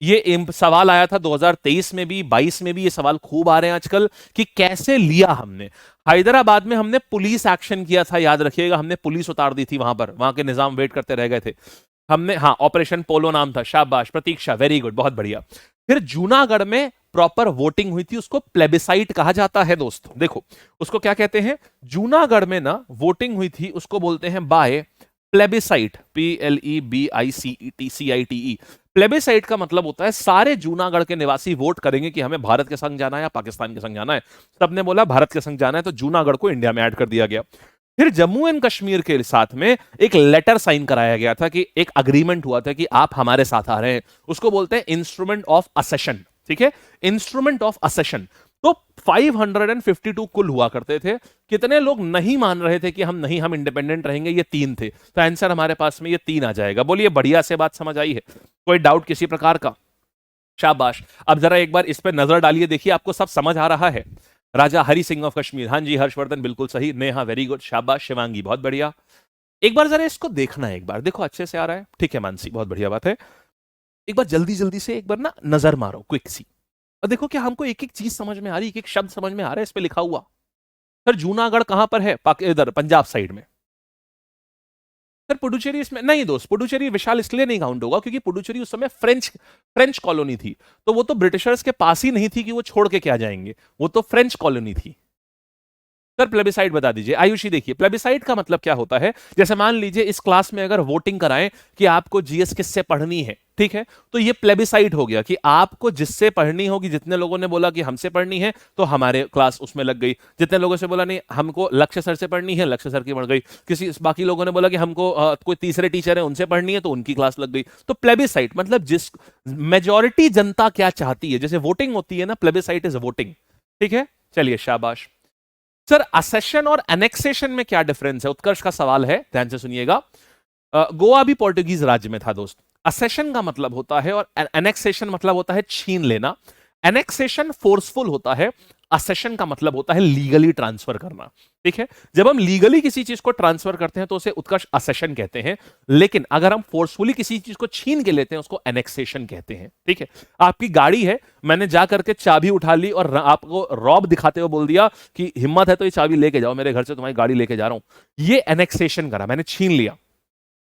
ये सवाल आया था 2023 में भी, 22 में भी, ये सवाल खूब आ रहे हैं आजकल कि कैसे लिया हमने। हैदराबाद में हमने पुलिस एक्शन किया था, याद रखिएगा, हमने पुलिस उतार दी थी वहां पर, वहां के निजाम वेट करते रह गए थे हमने, हाँ ऑपरेशन पोलो नाम था, शाबाश प्रतीक्षा, वेरी गुड, बहुत बढ़िया। फिर जूनागढ़ में प्रॉपर वोटिंग हुई थी, उसको प्लेबिसाइट कहा जाता है दोस्तों, देखो उसको क्या कहते हैं, जूनागढ़ में ना वोटिंग हुई थी, उसको बोलते हैं बाय प्लेबिसाइट, PLEBICETCITE। प्लेबिसाइट का मतलब होता है सारे जूनागढ़ के निवासी वोट करेंगे कि हमें भारत के संग जाना है या पाकिस्तान के संग जाना है। सबने बोला भारत के संग जाना है, तो जूनागढ़ को इंडिया में ऐड कर दिया गया। फिर जम्मू एंड कश्मीर के साथ में एक लेटर साइन कराया गया था, कि एक अग्रीमेंट हुआ था कि आप हमारे साथ आ रहे हैं, उसको बोलते हैं इंस्ट्रूमेंट ऑफ असेशन, ठीक है, इंस्ट्रूमेंट ऑफ असेशन। तो 552 कुल हुआ करते थे। कितने लोग नहीं मान रहे थे कि हम नहीं, हम इंडिपेंडेंट रहेंगे, ये 3 थे। तो आंसर हमारे पास में ये 3 आ जाएगा। बोलिए बढ़िया से बात समझ आई है, कोई डाउट किसी प्रकार का, शाबाश। अब जरा एक बार इस पर नजर डालिए, देखिए आपको सब समझ आ रहा है। राजा हरि सिंह ऑफ कश्मीर, हाँ जी हर्षवर्धन बिल्कुल सही, नेहा वेरी गुड, शाबाश, शिवांगी बहुत बढ़िया। एक बार जरा इसको देखना है, एक बार देखो अच्छे से आ रहा है, ठीक है मानसी बहुत बढ़िया बात है। एक बार जल्दी जल्दी से एक बार ना नजर मारो क्विक सी, और देखो क्या हमको एक एक चीज समझ में आ रही, एक एक शब्द समझ में आ रहा है इस पे लिखा हुआ। सर जूनागढ़ कहां पर है, इधर पंजाब साइड में। सर पुडुचेरी इसमें नहीं दोस्त, पुडुचेरी विशाल इसलिए नहीं काउंट होगा क्योंकि पुडुचेरी उस समय फ्रेंच कॉलोनी थी, तो वो तो ब्रिटिशर्स के पास ही नहीं थी कि वो छोड़ के क्या जाएंगे, वो तो फ्रेंच कॉलोनी थी। सर प्लेबिसाइट बता दीजिए। आयुषी देखिए, प्लेबिसाइट का मतलब क्या होता है, जैसे मान लीजिए इस क्लास में अगर वोटिंग कराएं कि आपको जीएस किससे पढ़नी है, ठीक है, तो ये प्लेबिसाइट हो गया कि आपको जिससे पढ़नी होगी। जितने लोगों ने बोला कि हमसे पढ़नी है तो हमारे क्लास उसमें लग गई, जितने लोगों से बोला नहीं हमको लक्ष्य सर से पढ़नी है, लक्ष्य सर की बढ़ गई, किसी बाकी लोगों ने बोला कि हमको कोई तीसरे टीचर है उनसे पढ़नी है तो उनकी क्लास लग गई। तो प्लेबिसाइट मतलब जिस मेजॉरिटी जनता क्या चाहती है, जैसे वोटिंग होती है ना, प्लेबिसाइट इज वोटिंग, ठीक है। चलिए शाबाश। सर असेशन और एनेक्सेशन में क्या डिफरेंस है, उत्कर्ष का सवाल है, ध्यान से सुनिएगा। गोवा भी पोर्टुगीज राज्य में था दोस्त। असेशन का मतलब होता है और एनेक्सेशन मतलब होता है छीन लेना। एनेक्सेशन फोर्सफुल होता है, असेशन का मतलब होता है लीगली ट्रांसफर करना, ठीक है। जब हम लीगली किसी चीज को ट्रांसफर करते हैं तो उसे उत्कर्ष असेशन कहते हैं, लेकिन अगर हम फोर्सफुली किसी चीज को छीन के लेते हैं उसको एनेक्सेशन कहते हैं, ठीक है। आपकी गाड़ी है, मैंने जा करके चाबी उठा ली और आपको रॉब दिखाते हुए बोल दिया कि हिम्मत है तो ये चाबी लेके जाओ मेरे घर से, तुम्हारी गाड़ी लेके जा रहा हूं, ये एनेक्सेशन करा, मैंने छीन लिया।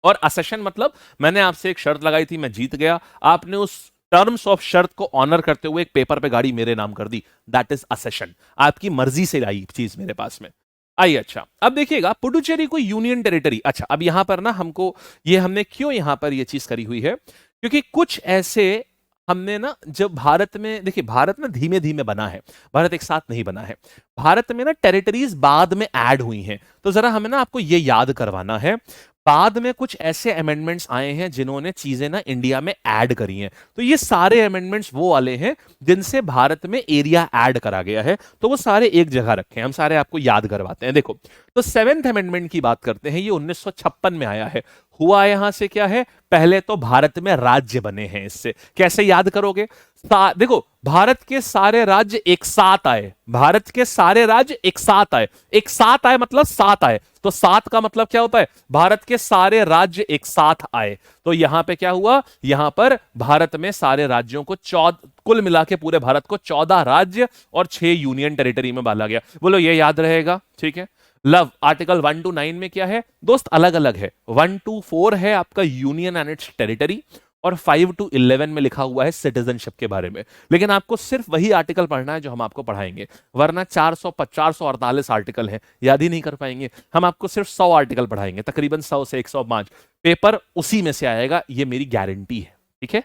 और असेशन मतलब मैंने आपसे एक शर्त लगाई थी, मैं जीत गया, आपने उस टर्म्स ऑफ शर्त को ऑनर करते हुए एक पेपर पे गाड़ी मेरे नाम कर दी, दैट इज असेशन। आपकी मर्जी से आई चीज मेरे पास में आई। अच्छा, अब देखिएगा पुडुचेरी को यूनियन टेरिटरी। अच्छा, अब यहां पर ना हमको ये हमने क्यों यहां पर ये चीज करी हुई है, क्योंकि कुछ ऐसे हमने ना, जब भारत में देखिए, भारत ना धीमे धीमे बना है, भारत एक साथ नहीं बना है, भारत में ना टेरिटरीज बाद में ऐड हुई हैं, तो जरा हमें ना आपको ये याद करवाना है, बाद में कुछ ऐसे अमेंडमेंट्स आए हैं जिन्होंने चीजें ना इंडिया में ऐड करी हैं, तो ये सारे अमेंडमेंट्स वो वाले हैं जिनसे भारत में एरिया ऐड करा गया है, तो वो सारे एक जगह रखे हैं, हम सारे आपको याद करवाते हैं। देखो, तो 7th अमेंडमेंट की बात करते हैं, ये 1956 में आया है। हुआ यहां से क्या है, पहले तो भारत में राज्य बने हैं, इससे कैसे याद करोगे, देखो भारत के सारे राज्य एक साथ आए, भारत के सारे राज्य एक साथ आए, एक साथ आए मतलब 7 आए, तो 7 का मतलब क्या होता है, भारत के सारे राज्य एक साथ आए, तो यहां पे क्या हुआ, यहां पर भारत में सारे राज्यों को कुल मिला के पूरे भारत को 14 राज्य और 6 यूनियन टेरिटरी में बांधा गया। बोलो ये याद रहेगा, ठीक है। लव आर्टिकल 1 to 9 में क्या है दोस्त, अलग अलग है, 1 to 4 है आपका यूनियन एंड इट्स टेरिटरी, और 5 to 11 में लिखा हुआ है सिटीजनशिप के बारे में, लेकिन आपको सिर्फ वही आर्टिकल पढ़ना है जो हम आपको पढ़ाएंगे, वरना 448 आर्टिकल हैं, याद ही नहीं कर पाएंगे। हम आपको सिर्फ 100 आर्टिकल पढ़ाएंगे, तकरीबन 100 से 105, पेपर उसी में से आएगा, ये मेरी गारंटी है, ठीक है।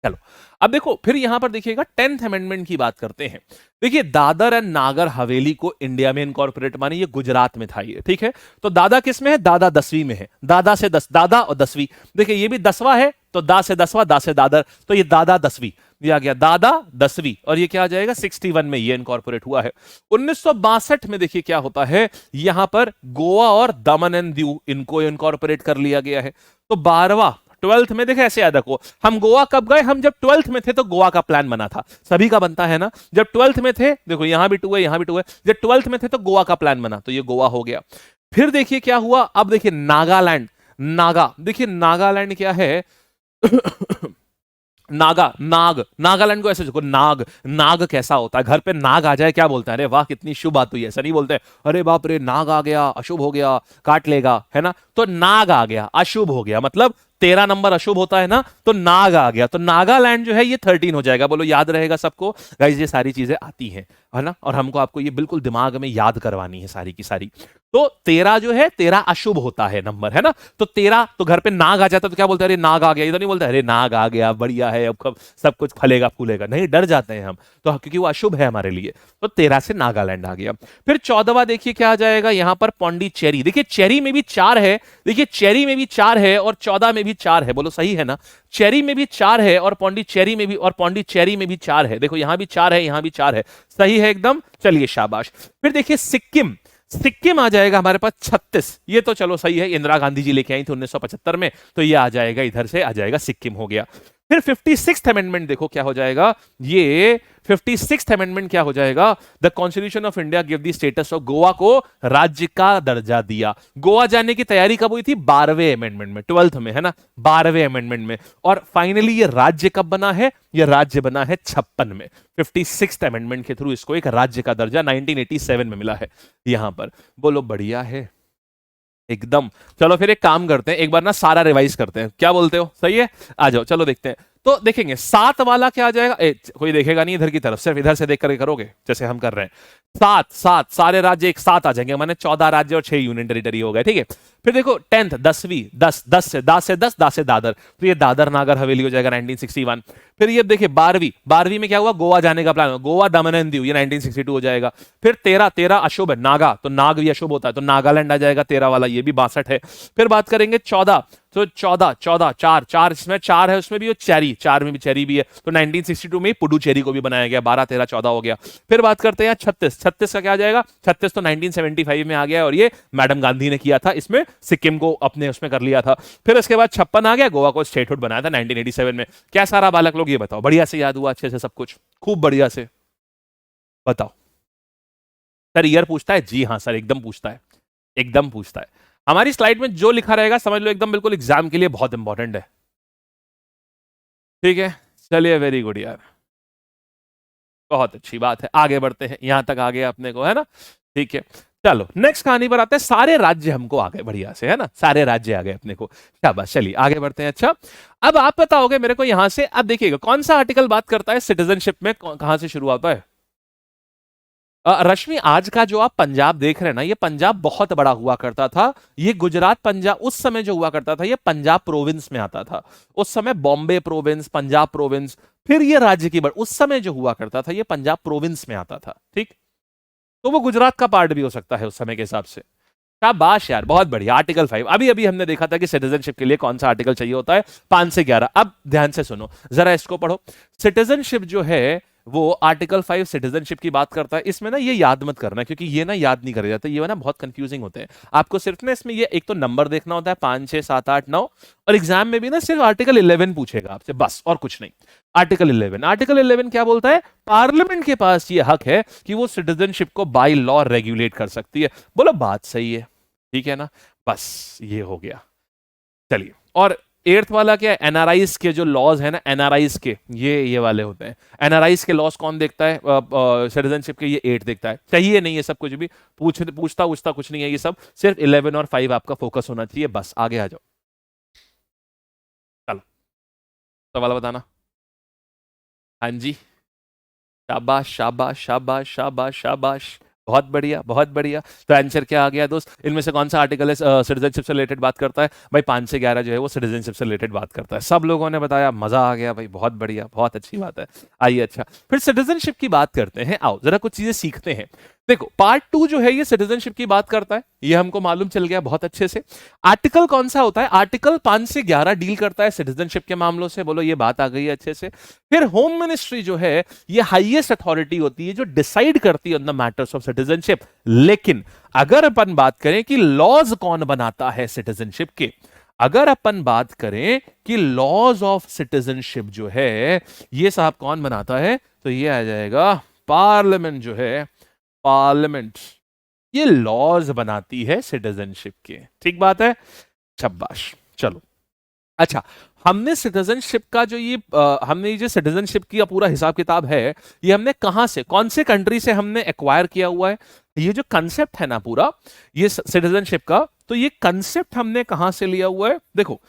चलो, अब देखो फिर यहां पर देखिएगा 10th अमेंडमेंट की बात करते हैं। देखिए, दादर एंड नागर हवेली को इंडिया में इनकॉर्पोरेट, माने ये गुजरात में था ये, ठीक है। तो दादा किस में है, दादा 10वीं में है, दादा से 10, दादा और 10वीं, देखिए ये भी 10वां है, तो दा से 10वां, दा से दादर, तो ये दादा 10वीं, ये आ गया दादा 10वीं, और ये क्या आ जाएगा 61 में ये इनकॉर्पोरेट हुआ है। 1962 में देखिए क्या होता है, यहां पर गोवा और दमन एंड दीव इनको इनकॉर्पोरेट कर लिया गया है। तो 12वां 12th में देखे, ऐसे याद रखो, हम गोवा कब गए, हम जब 12th में थे तो गोवा का प्लान बना था, सभी का बनता है ना, जब 12th में थे, देखो यहां भी 2 है यहां भी 2 है, जब 12th में थे तो गोवा का प्लान बना, तो ये गोवा हो गया। फिर देखिए क्या हुआ, अब देखिए नागालैंड, देखिए नागालैंड क्या है नागालैंड को ऐसे देखो, नाग कैसा होता है, घर पे नाग आ जाए क्या बोलते हैं, अरे वाह कितनी शुभ बात हुई, ऐसा नहीं बोलते अरे बाप रे नाग आ गया अशुभ हो गया काट लेगा, है ना, तो नाग आ गया अशुभ हो गया, मतलब 13 नंबर अशुभ होता है ना, तो नाग आ गया, तो नागालैंड जो है ये 13 हो जाएगा। बोलो याद रहेगा सबको, गाइस ये सारी चीजें आती हैं, है ना, और हमको आपको ये बिल्कुल दिमाग में याद करवानी है सारी की सारी। तो 13 जो है 13 अशुभ होता है नंबर, है ना, तो 13, तो घर पे नाग आ जाता तो क्या बोलते हैं, अरे नाग आ गया, ये तो नहीं बोलते अरे नाग आ गया बढ़िया है अब सब कुछ फलेगा फूलेगा, नहीं, डर जाते हैं हम तो, क्योंकि वो अशुभ है हमारे लिए। तो 13 से नागालैंड आ गया। फिर 14वां देखिए क्या आ जाएगा, यहां पर पौंडीचेरी, देखिए चेरी में भी 4 है, देखिए चेरी में भी 4 है और 14 में भी 4 है, बोलो सही है ना, चेरी में भी 4 है और पौंडीचेरी में भी, और पौंडीचेरी में भी 4 है, देखो यहां भी 4 है यहां भी 4 है, सही है एकदम, चलिए शाबाश। फिर देखिए सिक्किम, सिक्किम आ जाएगा हमारे पास 36, ये तो चलो सही है, इंदिरा गांधी जी लेके आई थी 1975 में, तो ये आ जाएगा, इधर से आ जाएगा, सिक्किम हो गया। फिर 56th अमेंडमेंट देखो क्या हो जाएगा, ये 56th अमेंडमेंट क्या हो जाएगा, the constitution of India give the status of Goa को राज्य का दर्जा दिया। गोवा जाने की तैयारी कब हुई थी, 12वें अमेंडमेंट में, 12th में, है ना, 12वें अमेंडमेंट में, और फाइनली ये राज्य कब बना है, ये राज्य बना है 56 में, 56th अमेंडमेंट के थ्रू इसको एक राज्य का दर्जा 1987 में मिला है यहां पर। बोलो बढ़िया है एकदम। चलो फिर एक काम करते हैं, एक बार ना सारा रिवाइज करते हैं, क्या बोलते हो, सही है, आ जाओ चलो देखते हैं। तो देखेंगे 7 वाला क्या आ जाएगा, कोई देखेगा नहीं इधर की तरफ, सिर्फ इधर से देख करके करोगे जैसे हम कर रहे हैं। 7 सारे राज्य एक साथ आ जाएंगे, माने 14 राज्य और 6 यूनियन टेरिटरी हो गए, ठीक है। फिर देखो 10th 10वीं 10 से दा से दादर, तो ये दादर नागर हवेली हो जाएगा 1961। फिर ये देखिए 12वीं में क्या हुआ, गोवा जाने का plan, Goa Daman and Diu, ये 1962 हो जाएगा। फिर 13 अशुभ है, नागा, तो नाग भी अशुभ होता है, तो नागालैंड आ जाएगा 13 वाला, ये भी 62 है। फिर बात करेंगे 14, तो 14 4 इसमें 4 है, उसमें भी चेरी, 4 में भी चेरी भी है, तो 1962 में पुडुचेरी को भी बनाया गया, 12 13 14 हो गया। फिर बात करते हैं 36 का क्या आ जाएगा, 36 तो 1975 में आ गया, और ये मैडम गांधी ने किया था, इसमें सिक्किम को अपने उसमें कर लिया था। फिर उसके बाद 56 आ गया, गोवा को स्टेटहुड बनाया था 1987 में। क्या सारा बालक लोग ये बताओ, बढ़िया से याद हुआ अच्छे से सब कुछ, खूब बढ़िया से बताओ। सर ईयर पूछता है? जी हाँ सर, एकदम पूछता है, एकदम पूछता है। हमारी स्लाइड में जो लिखा रहेगा समझ लो एकदम बिल्कुल एग्जाम के लिए बहुत इंपॉर्टेंट है। ठीक है, चलिए वेरी गुड यार, बहुत अच्छी बात है, आगे बढ़ते हैं, यहां तक आ गया अपने को, है ना? ठीक है, चलो नेक्स्ट कहानी पर आते हैं। सारे राज्य हमको आ गए बढ़िया से, है ना? सारे राज्य आ गए अपने को, शाबाश। चलिए आगे बढ़ते हैं। अच्छा, अब आप बताओगे मेरे को यहां से, अब देखिएगा कौन सा आर्टिकल बात करता है सिटीजनशिप में, कहां से शुरू होता है? रश्मि, आज का जो आप पंजाब देख रहे हैं ना, ये पंजाब बहुत बड़ा हुआ करता था। ये गुजरात पंजाब उस समय जो हुआ करता था, ये पंजाब प्रोविंस में आता था। उस समय बॉम्बे प्रोविंस, पंजाब प्रोविंस, फिर ये राज्य की उस समय जो हुआ करता था, ये पंजाब प्रोविंस में आता था। ठीक, तो वो गुजरात का पार्ट भी हो सकता है उस समय के हिसाब से। शाबाश यार, बहुत बढ़िया। आर्टिकल 5 अभी अभी हमने देखा था कि सिटीजनशिप के लिए कौन सा आर्टिकल चाहिए होता है, 5 से 11। अब ध्यान से सुनो जरा, इसको पढ़ो। सिटीजनशिप जो है वो आर्टिकल 5 सिटीजनशिप की बात करता है। इसमें ना ये याद मत करना, क्योंकि ये ना याद नहीं करे जाते, ये ना बहुत कंफ्यूजिंग होते हैं। आपको सिर्फ ना इसमें ये एक तो नंबर देखना होता है, 5 6 7 8 9, और एग्जाम में भी ना सिर्फ आर्टिकल 11 पूछेगा आपसे, बस और कुछ नहीं। आर्टिकल 11, आर्टिकल 11 क्या बोलता है? पार्लियामेंट के पास ये हक है कि वो सिटीजनशिप को बाय लॉ रेगुलेट कर सकती है। बोलो बात सही है, ठीक है ना? बस ये हो गया। चलिए, और एर्थ वाला क्या है? एनआरआईज के जो लॉज है ना, एनआरआईज के ये वाले होते हैं। एनआरआईज के लॉज कौन देखता है? सिटीजनशिप के ये 8 देखता है। चाहिए नहीं ये सब कुछ भी, पूछता कुछ नहीं है ये सब, सिर्फ 11 और 5 आपका फोकस होना चाहिए, बस। आगे आ जाओ, चलो सवाल बताना। हाँ जी, शाबाश शाबाश शाबाश शाबाश शाबाश, बहुत बढ़िया बहुत बढ़िया। तो आंसर क्या आ गया दोस्त? इनमें से कौन सा आर्टिकल है सिटीजनशिप से रिलेटेड बात करता है? भाई 5 से 11 जो है वो सिटीजनशिप से रिलेटेड बात करता है। सब लोगों ने बताया, मजा आ गया भाई, बहुत बढ़िया, बहुत अच्छी बात है। आइए, अच्छा फिर सिटीजनशिप की बात करते हैं, आओ जरा कुछ चीजें सीखते हैं। देखो पार्ट 2 जो है ये सिटीजनशिप की बात करता है, ये हमको मालूम चल गया बहुत अच्छे से। आर्टिकल कौन सा होता है? आर्टिकल 5 से 11 डील करता है सिटीजनशिप के मामलों से, बोलो ये बात आ गई है अच्छे से। फिर होम मिनिस्ट्री जो है ये हाईएस्ट अथॉरिटी होती है जो डिसाइड करती है on the matters of citizenship. लेकिन अगर अपन बात करें कि लॉज कौन बनाता है सिटीजनशिप के, अगर अपन बात करें कि लॉज ऑफ सिटीजनशिप जो है ये साहब कौन बनाता है, तो ये आ जाएगा पार्लियामेंट जो है, पार्लियामेंट ये लॉज बनाती है सिटीजनशिप के। ठीक बात है, शाबाश। चलो, अच्छा, हमने सिटीजनशिप का जो ये हमने ये जो सिटीजनशिप की पूरा हिसाब किताब है, ये हमने कहां से, कौन से कंट्री से हमने एक्वायर किया हुआ है? ये जो कंसेप्ट है ना पूरा ये सिटीजनशिप का, तो ये कंसेप्ट हमने कहां से लिया हुआ है? देखो,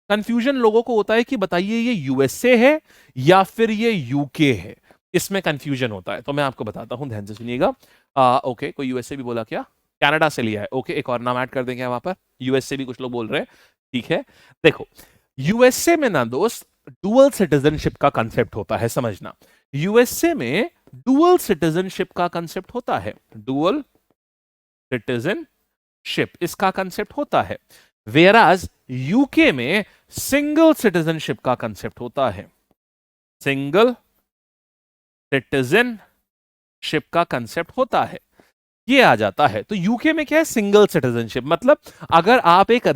कंफ्यूजन लोगों को होता है कि बताइए ये यूएसए है या फिर ये यूके है, इसमें कंफ्यूजन होता है। तो मैं आपको बताता हूं, ध्यान से सुनिएगा। ओके, कोई यूएसए भी बोला क्या? कनाडा से लिया है, ओके, एक और नाम ऐड कर देंगे वहां पर, यूएसए भी कुछ लोग बोल रहे हैं। ठीक है, देखो यूएसए में ना दोस्त डुअल सिटीजनशिप का कंसेप्ट होता है, समझना। यूएसए में डुअल सिटीजनशिप का कंसेप्ट होता है, डुअल सिटीजनशिप इसका कंसेप्ट होता है। वेराज यूके में सिंगल सिटीजनशिप का कंसेप्ट होता है, सिंगल सिटीजनशिप का कंसेप्ट होता है, ये आ जाता है। तो यूके में क्या है? सिंगल सिटीजनशिप, मतलब अगर आप एक,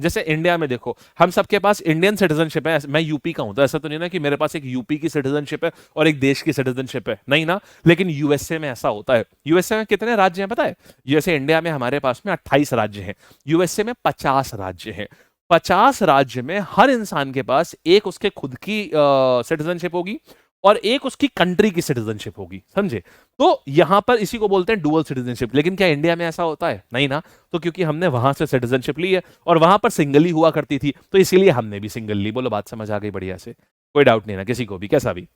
जैसे इंडिया में देखो हम सबके पास इंडियन सिटीजनशिप है, मैं यूपी का हूं, तो ऐसा तो नहीं ना कि मेरे पास एक यूपी की सिटीजनशिप है और एक देश की सिटीजनशिप है, नहीं ना। लेकिन यूएसए में ऐसा होता है। यूएसए में कितने राज्य हैं पता है? जैसे इंडिया में हमारे पास में 28 राज्य हैं, यूएसए में 50 राज्य हैं। 50 राज्य में हर इंसान के पास एक उसके खुद की सिटीजनशिप होगी और एक उसकी कंट्री की सिटीजनशिप होगी, समझे? तो यहां पर इसी को बोलते हैं डुअल सिटीजनशिप। लेकिन क्या इंडिया में ऐसा होता है? नहीं ना। तो क्योंकि हमने वहां से सिटीजनशिप ली है और वहां पर सिंगल ही हुआ करती थी, तो इसीलिए हमने भी सिंगल ली। बोलो बात समझ आ गई बढ़िया से? कोई डाउट नहीं ना किसी को भी, कैसा भी?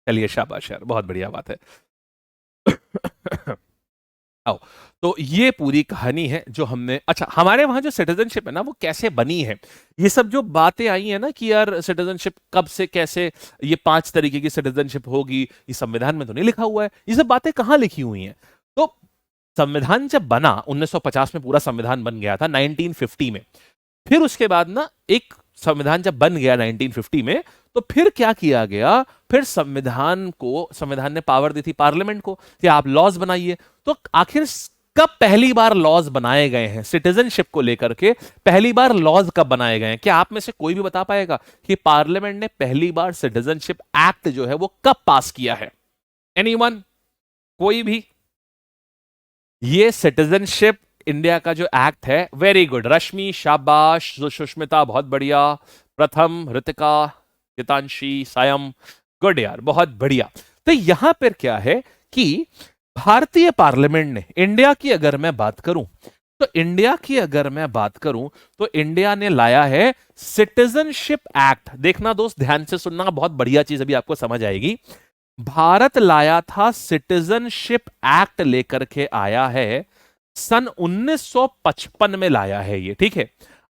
चलिए शाबाश यार, बहुत बढ़िया बात है। आओ, तो ये पूरी कहानी है जो हमने, अच्छा हमारे वहां जो सिटीजनशिप है ना वो कैसे बनी है, ये सब जो बातें आई है ना कि यार सिटीजनशिप कब से कैसे, ये 5 तरीके की सिटीजनशिप होगी, ये संविधान में तो नहीं लिखा हुआ है, ये सब बातें कहाँ लिखी हुई हैं? तो संविधान जब बना 1950 में, पूरा संविधान बन गया था 1950 में। फिर उसके बाद ना एक संविधान जब बन गया 1950 में, तो फिर क्या किया गया? फिर संविधान ने पावर दी थी पार्लियामेंट को कि आप लॉज बनाइए। तो आखिर कब पहली बार लॉज बनाए गए हैं सिटीजनशिप को लेकर के? पहली बार लॉज कब बनाए गए हैं? क्या आप में से कोई भी बता पाएगा कि पार्लियामेंट ने पहली बार सिटीजनशिप एक्ट जो है वो कब पास किया है? एनीवन? कोई भी? ये सिटीजनशिप इंडिया का जो एक्ट है, वेरी गुड रश्मि, शाबाश, सुष्मिता बहुत बढ़िया, प्रथम, ऋतिका, हितांशी, सायम, गुड यार, बहुत बढ़िया। तो यहां पर क्या है कि भारतीय पार्लियामेंट ने, इंडिया की अगर मैं बात करूं, तो इंडिया की अगर मैं बात करूं तो इंडिया ने लाया है सिटीजनशिप एक्ट। देखना दोस्त, ध्यान से सुनना, बहुत बढ़िया चीज अभी आपको समझ आएगी। भारत लाया था सिटीजनशिप एक्ट लेकर के आया है, सन 1955 में लाया है ये, ठीक है।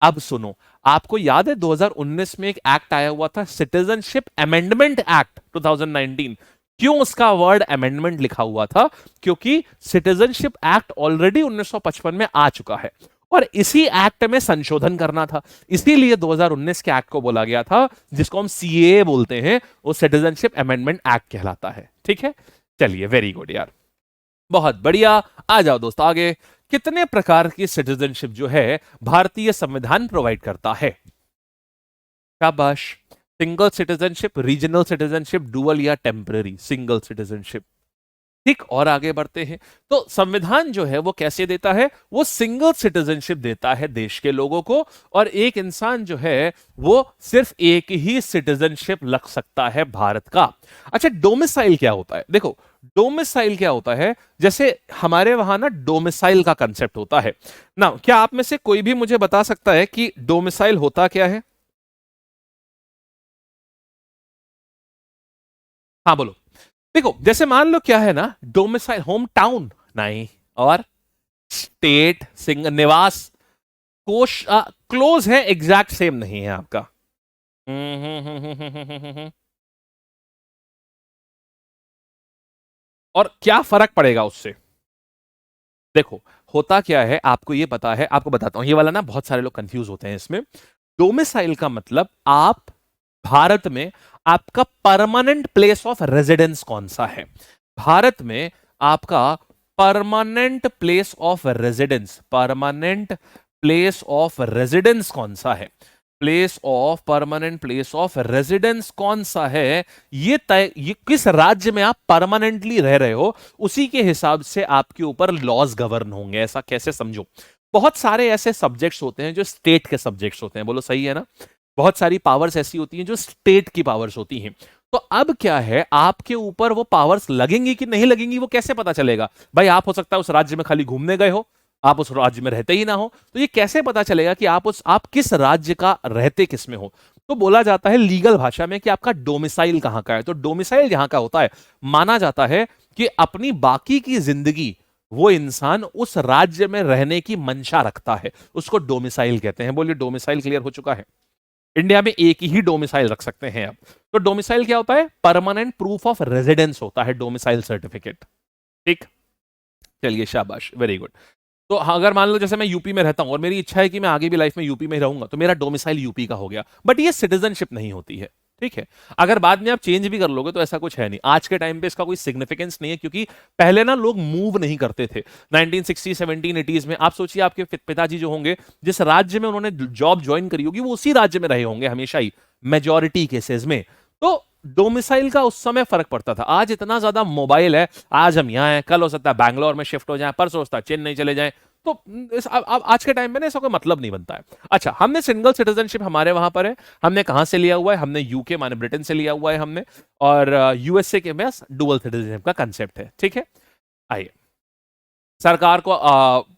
अब सुनो, आपको याद है 2019 में एक एक्ट आया हुआ था, सिटीजनशिप अमेंडमेंट एक्ट 2019। क्यों उसका वर्ड अमेंडमेंट लिखा हुआ था? क्योंकि सिटीजनशिप एक्ट ऑलरेडी 1955 में आ चुका है और इसी एक्ट में संशोधन करना था, इसीलिए 2019 के एक्ट को बोला गया था, जिसको हम सीएए बोलते हैं, वो सिटीजनशिप अमेंडमेंट एक्ट कहलाता है, ठीक है। चलिए, वेरी गुड यार, बहुत बढ़िया। आ जाओ दोस्त आगे। कितने प्रकार की सिटीजनशिप जो है भारतीय संविधान प्रोवाइड करता है? शाबाश। Single citizenship, regional citizenship, dual या टेम्पररी सिंगल सिटीजनशिप। ठीक, और आगे बढ़ते हैं। तो संविधान जो है वो कैसे देता है? वो सिंगल सिटीजनशिप देता है देश के लोगों को, और एक इंसान जो है वो सिर्फ एक ही सिटीजनशिप लग सकता है भारत का। अच्छा, डोमिसाइल क्या होता है? देखो, डोमिसाइल क्या होता है, जैसे हमारे वहां ना डोमिसाइल का कंसेप्ट होता है ना। क्या आप में से कोई भी मुझे बता सकता है कि डोमिसाइल होता क्या है? हाँ बोलो। देखो, जैसे मान लो क्या है ना, डोमिसाइल होम टाउन नहीं, और स्टेट, सिंग निवास, कोश क्लोज है, एग्जैक्ट सेम नहीं है आपका। और क्या फर्क पड़ेगा उससे? देखो, होता क्या है, आपको ये पता है, आपको बताता हूं, ये वाला ना बहुत सारे लोग कंफ्यूज होते हैं इसमें। डोमिसाइल का मतलब, आप भारत में आपका परमानेंट प्लेस ऑफ रेजिडेंस कौन सा है? भारत में आपका permanent place of residence, permanent place of residence कौन सा है? Place of permanent place of residence कौन सा है, ये तय, ये किस राज्य में आप परमानेंटली रह रहे हो, उसी के हिसाब से आपके ऊपर लॉज गवर्न होंगे। ऐसा कैसे समझो, बहुत सारे ऐसे सब्जेक्ट्स होते हैं जो स्टेट के सब्जेक्ट्स होते हैं, बोलो सही है ना। बहुत सारी पावर्स ऐसी होती हैं जो स्टेट की पावर्स होती हैं। तो अब क्या है, आपके ऊपर वो पावर्स लगेंगी कि नहीं लगेंगी, वो कैसे पता चलेगा? भाई, आप हो सकता है उस राज्य में खाली घूमने गए हो, आप उस राज्य में रहते ही ना हो, तो ये कैसे पता चलेगा कि आप किस राज्य का रहते किस में हो? तो बोला जाता है लीगल भाषा में कि आपका डोमिसाइल कहां का है। तो डोमिसाइल जहां का होता है, माना जाता है कि अपनी बाकी की जिंदगी वो इंसान उस राज्य में रहने की मंशा रखता है, उसको डोमिसाइल कहते हैं। बोलिए, डोमिसाइल क्लियर हो चुका है? इंडिया में एक ही डोमिसाइल रख सकते हैं आप। तो डोमिसाइल क्या होता है? परमानेंट प्रूफ ऑफ रेजिडेंस होता है डोमिसाइल सर्टिफिकेट। ठीक, चलिए शाबाश, वेरी गुड। तो अगर मान लो जैसे मैं यूपी में रहता हूं और मेरी इच्छा है कि मैं आगे भी लाइफ में यूपी में रहूंगा, तो मेरा डोमिसाइल यूपी का हो गया, बट ये सिटीजनशिप नहीं होती है, ठीक है। अगर बाद में आप चेंज भी कर लोगे तो ऐसा कुछ है नहीं, आज के टाइम पे इसका कोई सिग्निफिकेंस नहीं है, क्योंकि पहले ना लोग मूव नहीं करते थे 1960 1780s में। आप सोचिए, आपके पिताजी जो होंगे, जिस राज्य में उन्होंने जॉब ज्वाइन करी होगी, वो उसी राज्य में रहे होंगे हमेशा ही, मेजोरिटी केसेस में। तो डोमिसाइल का उस समय फर्क पड़ता था। आज इतना ज्यादा मोबाइल है, आज हम यहाँ हैं, कल हो सकता है बैंगलोर में शिफ्ट हो जाए, परसों हो सकता है चेन्नई चले जाएं। तो अब आज के टाइम में ना ऐसा कोई मतलब नहीं बनता है। अच्छा, हमने सिंगल सिटीजनशिप हमारे वहां पर है, हमने कहां से लिया हुआ है? हमने यूके माने ब्रिटेन से लिया हुआ है हमने, और यूएसए के पास डुअल सिटीजनशिप का कंसेप्ट है, ठीक है। आइए, सरकार को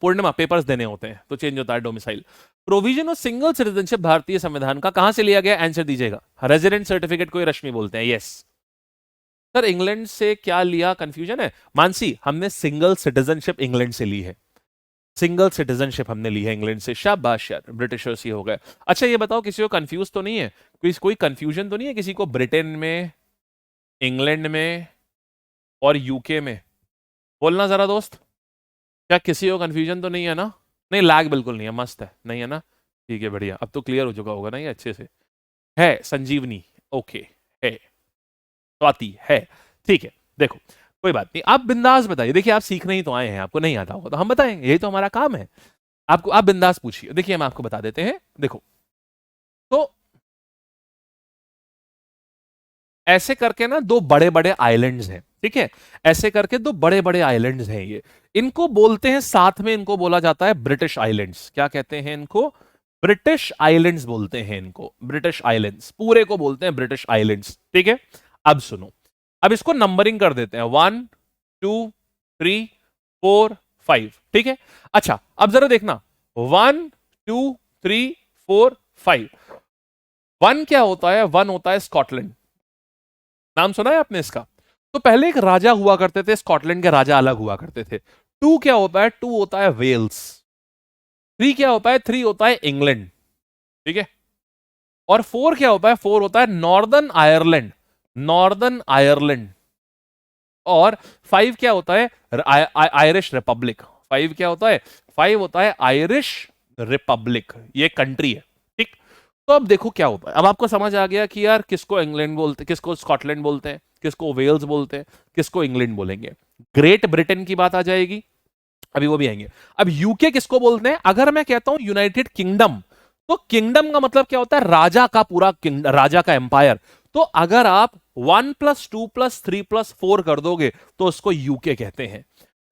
पूर्णिमा पेपर्स देने होते हैं तो चेंज होता है domicile. Provision of single citizenship भारतीय संविधान का कहां से लिया गया? आंसर दीजिएगा। रेजिडेंट सर्टिफिकेट को रश्मि बोलते हैं, यस। सर, इंग्लैंड से क्या लिया, कंफ्यूजन है? मानसी, हमने सिंगल सिटीजनशिप इंग्लैंड से ली है, सिंगल सिटीजनशिप हमने ली है इंग्लैंड से। शाबाश यार, ब्रिटिशर्स ही हो गए। अच्छा, ये बताओ, किसी को कंफ्यूज तो नहीं है? कोई कंफ्यूजन तो नहीं है किसी को ब्रिटेन में, इंग्लैंड में और यूके में? बोलना जरा दोस्त, क्या किसी को कंफ्यूजन तो नहीं है ना? नहीं, लैग बिल्कुल नहीं है, मस्त है, नहीं है ना? ठीक है, बढ़िया, अब तो क्लियर हो चुका होगा ना ये अच्छे से। है संजीवनी, ओके, है स्वाति, है, ठीक है। देखो, कोई बात नहीं, आप बिंदास बताइए। देखिए, आप सीखने ही तो आए हैं, आपको नहीं आता होगा तो हम बताएंगे, यही तो हमारा काम है। आपको, आप बिंदास पूछिए। देखिए, हम आपको बता देते हैं। देखो, तो ऐसे करके ना दो बड़े बड़े आइलैंड्स हैं, ठीक है। ऐसे करके दो बड़े बड़े आइलैंड्स हैं ये, इनको बोलते हैं, साथ में इनको बोला जाता है ब्रिटिश आइलैंड्स। क्या कहते हैं इनको? ब्रिटिश आइलैंड्स बोलते हैं इनको, ब्रिटिश आइलैंड्स पूरे को बोलते हैं ब्रिटिश आइलैंड्स। ठीक है, अब सुनो, अब इसको नंबरिंग कर देते हैं, 1 2 3 4 5। ठीक है, अच्छा अब जरा देखना, 1 2 3 4 5। 1 क्या होता है? 1 होता है स्कॉटलैंड, नाम सुना है आपने इसका? तो पहले एक राजा हुआ करते थे, स्कॉटलैंड के राजा अलग हुआ करते थे। 2 क्या होता है? 2 होता है वेल्स। 3 क्या होता है? 3 होता है इंग्लैंड। ठीक है, और 4 क्या होता है? 4 होता है नॉर्दर्न आयरलैंड, नॉर्दर्न आयरलैंड। और 5 क्या होता है? Irish Republic. 5 क्या होता है? 5 होता है आयरिश रिपब्लिक, ये कंट्री है। ठीक, तो अब देखो क्या होता है, अब आपको समझ आ गया कि यार किसको इंग्लैंड बोलते, किसको स्कॉटलैंड बोलते हैं, किसको वेल्स बोलते हैं, किसको इंग्लैंड बोलेंगे। ग्रेट ब्रिटेन की बात आ जाएगी, अभी वो भी आएंगे। अब यूके किसको बोलते हैं? अगर मैं कहता हूं यूनाइटेड किंगडम, तो किंगडम का मतलब क्या होता है? राजा का पूरा राजा का एम्पायर। तो अगर आप 1 + 2 + 3 + 4 कर दोगे तो उसको यूके कहते हैं।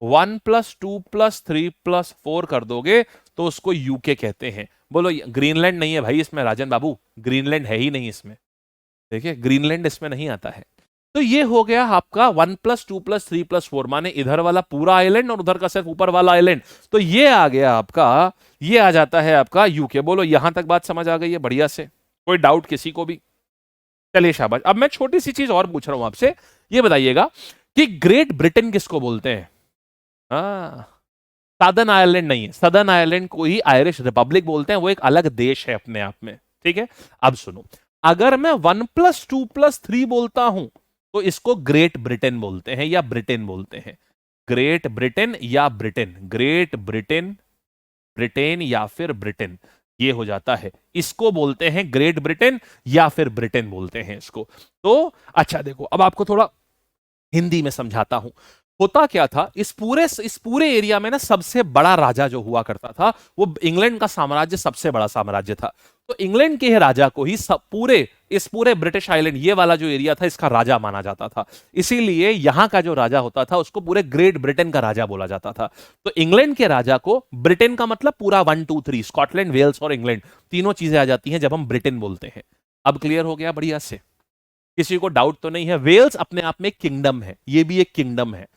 1 + 2 + 3 + 4 कर दोगे तो उसको यूके कहते हैं। बोलो, ग्रीनलैंड नहीं है भाई इसमें, राजन बाबू ग्रीनलैंड है ही नहीं इसमें। देखिए, ग्रीनलैंड इसमें नहीं आता है। तो ये हो गया आपका 1 + 2 + 3 + 4, माने इधर वाला पूरा आइलैंड और उधर का सिर्फ ऊपर वाला आइलैंड। तो ये आ गया आपका, ये आ जाता है आपका यूके। बोलो, यहां तक बात समझ आ गई है बढ़िया से? कोई डाउट किसी को भी? चलिए शाबाश। अब मैं छोटी सी चीज और पूछ रहा हूं आपसे, ये बताइएगा कि ग्रेट ब्रिटेन किसको बोलते हैं? हाँ, सदर्न आयरलैंड नहीं है, सदर्न आयरलैंड को ही आयरिश रिपब्लिक बोलते हैं, वो एक अलग देश है अपने आप में। ठीक है, अब सुनो, अगर मैं 1 + 2 + 3 बोलता हूं तो इसको ग्रेट ब्रिटेन बोलते हैं या ब्रिटेन बोलते हैं। ग्रेट ब्रिटेन या ब्रिटेन, ग्रेट ब्रिटेन, ब्रिटेन या फिर ब्रिटेन, ये हो जाता है। इसको बोलते हैं ग्रेट ब्रिटेन या फिर ब्रिटेन बोलते हैं इसको। तो अच्छा देखो, अब आपको थोड़ा हिंदी में समझाता हूं। होता क्या था, इस पूरे एरिया में ना सबसे बड़ा राजा जो हुआ करता था, वो इंग्लैंड का साम्राज्य सबसे बड़ा साम्राज्य था। तो इंग्लैंड के राजा को ही सब इस पूरे ब्रिटिश आइलैंड, ये वाला जो एरिया था, इसका राजा माना जाता था। इसीलिए यहां का जो राजा होता था उसको पूरे ग्रेट ब्रिटेन का राजा बोला जाता था। तो इंग्लैंड के राजा को, ब्रिटेन का मतलब पूरा 1 2 3, स्कॉटलैंड, वेल्स और इंग्लैंड, तीनों चीजें आ जाती हैं जब हम ब्रिटेन बोलते हैं। अब क्लियर हो गया बढ़िया से? किसी को डाउट तो नहीं है? वेल्स अपने आप में एक किंगडम है, ये भी एक किंगडम है।